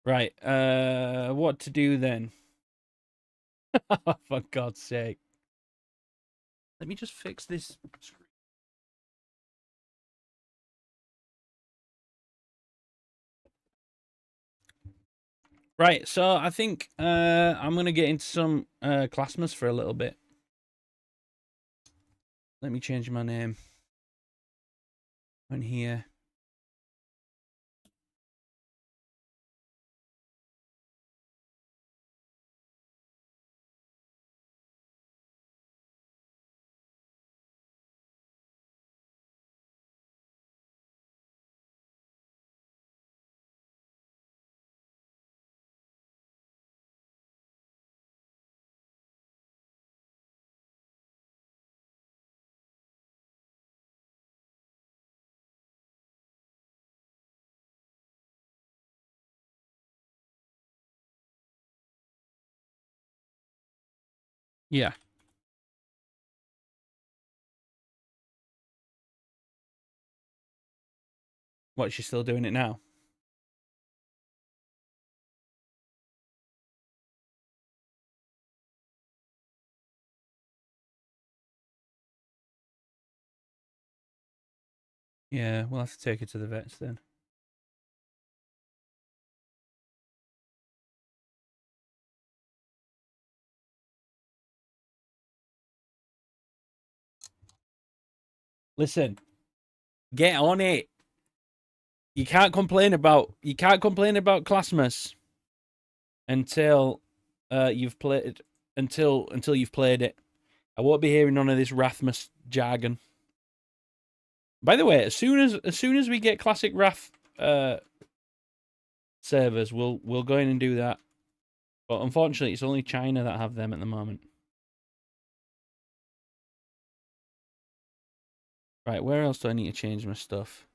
Right. What to do then? For God's sake. Let me just fix this screen. Right, so I think I'm gonna get into some Classmas for a little bit. Let me change my name on here. Yeah. What, she's still doing it now? Yeah, we'll have to take her to the vets then. Listen, get on it. You can't complain about Classmas until you've played until you've played it. I won't be hearing none of this Rathmas jargon. By the way, as soon as we get classic Wrath servers, we'll go in and do that. But unfortunately, it's only China that have them at the moment. Right, where else do I need to change my stuff?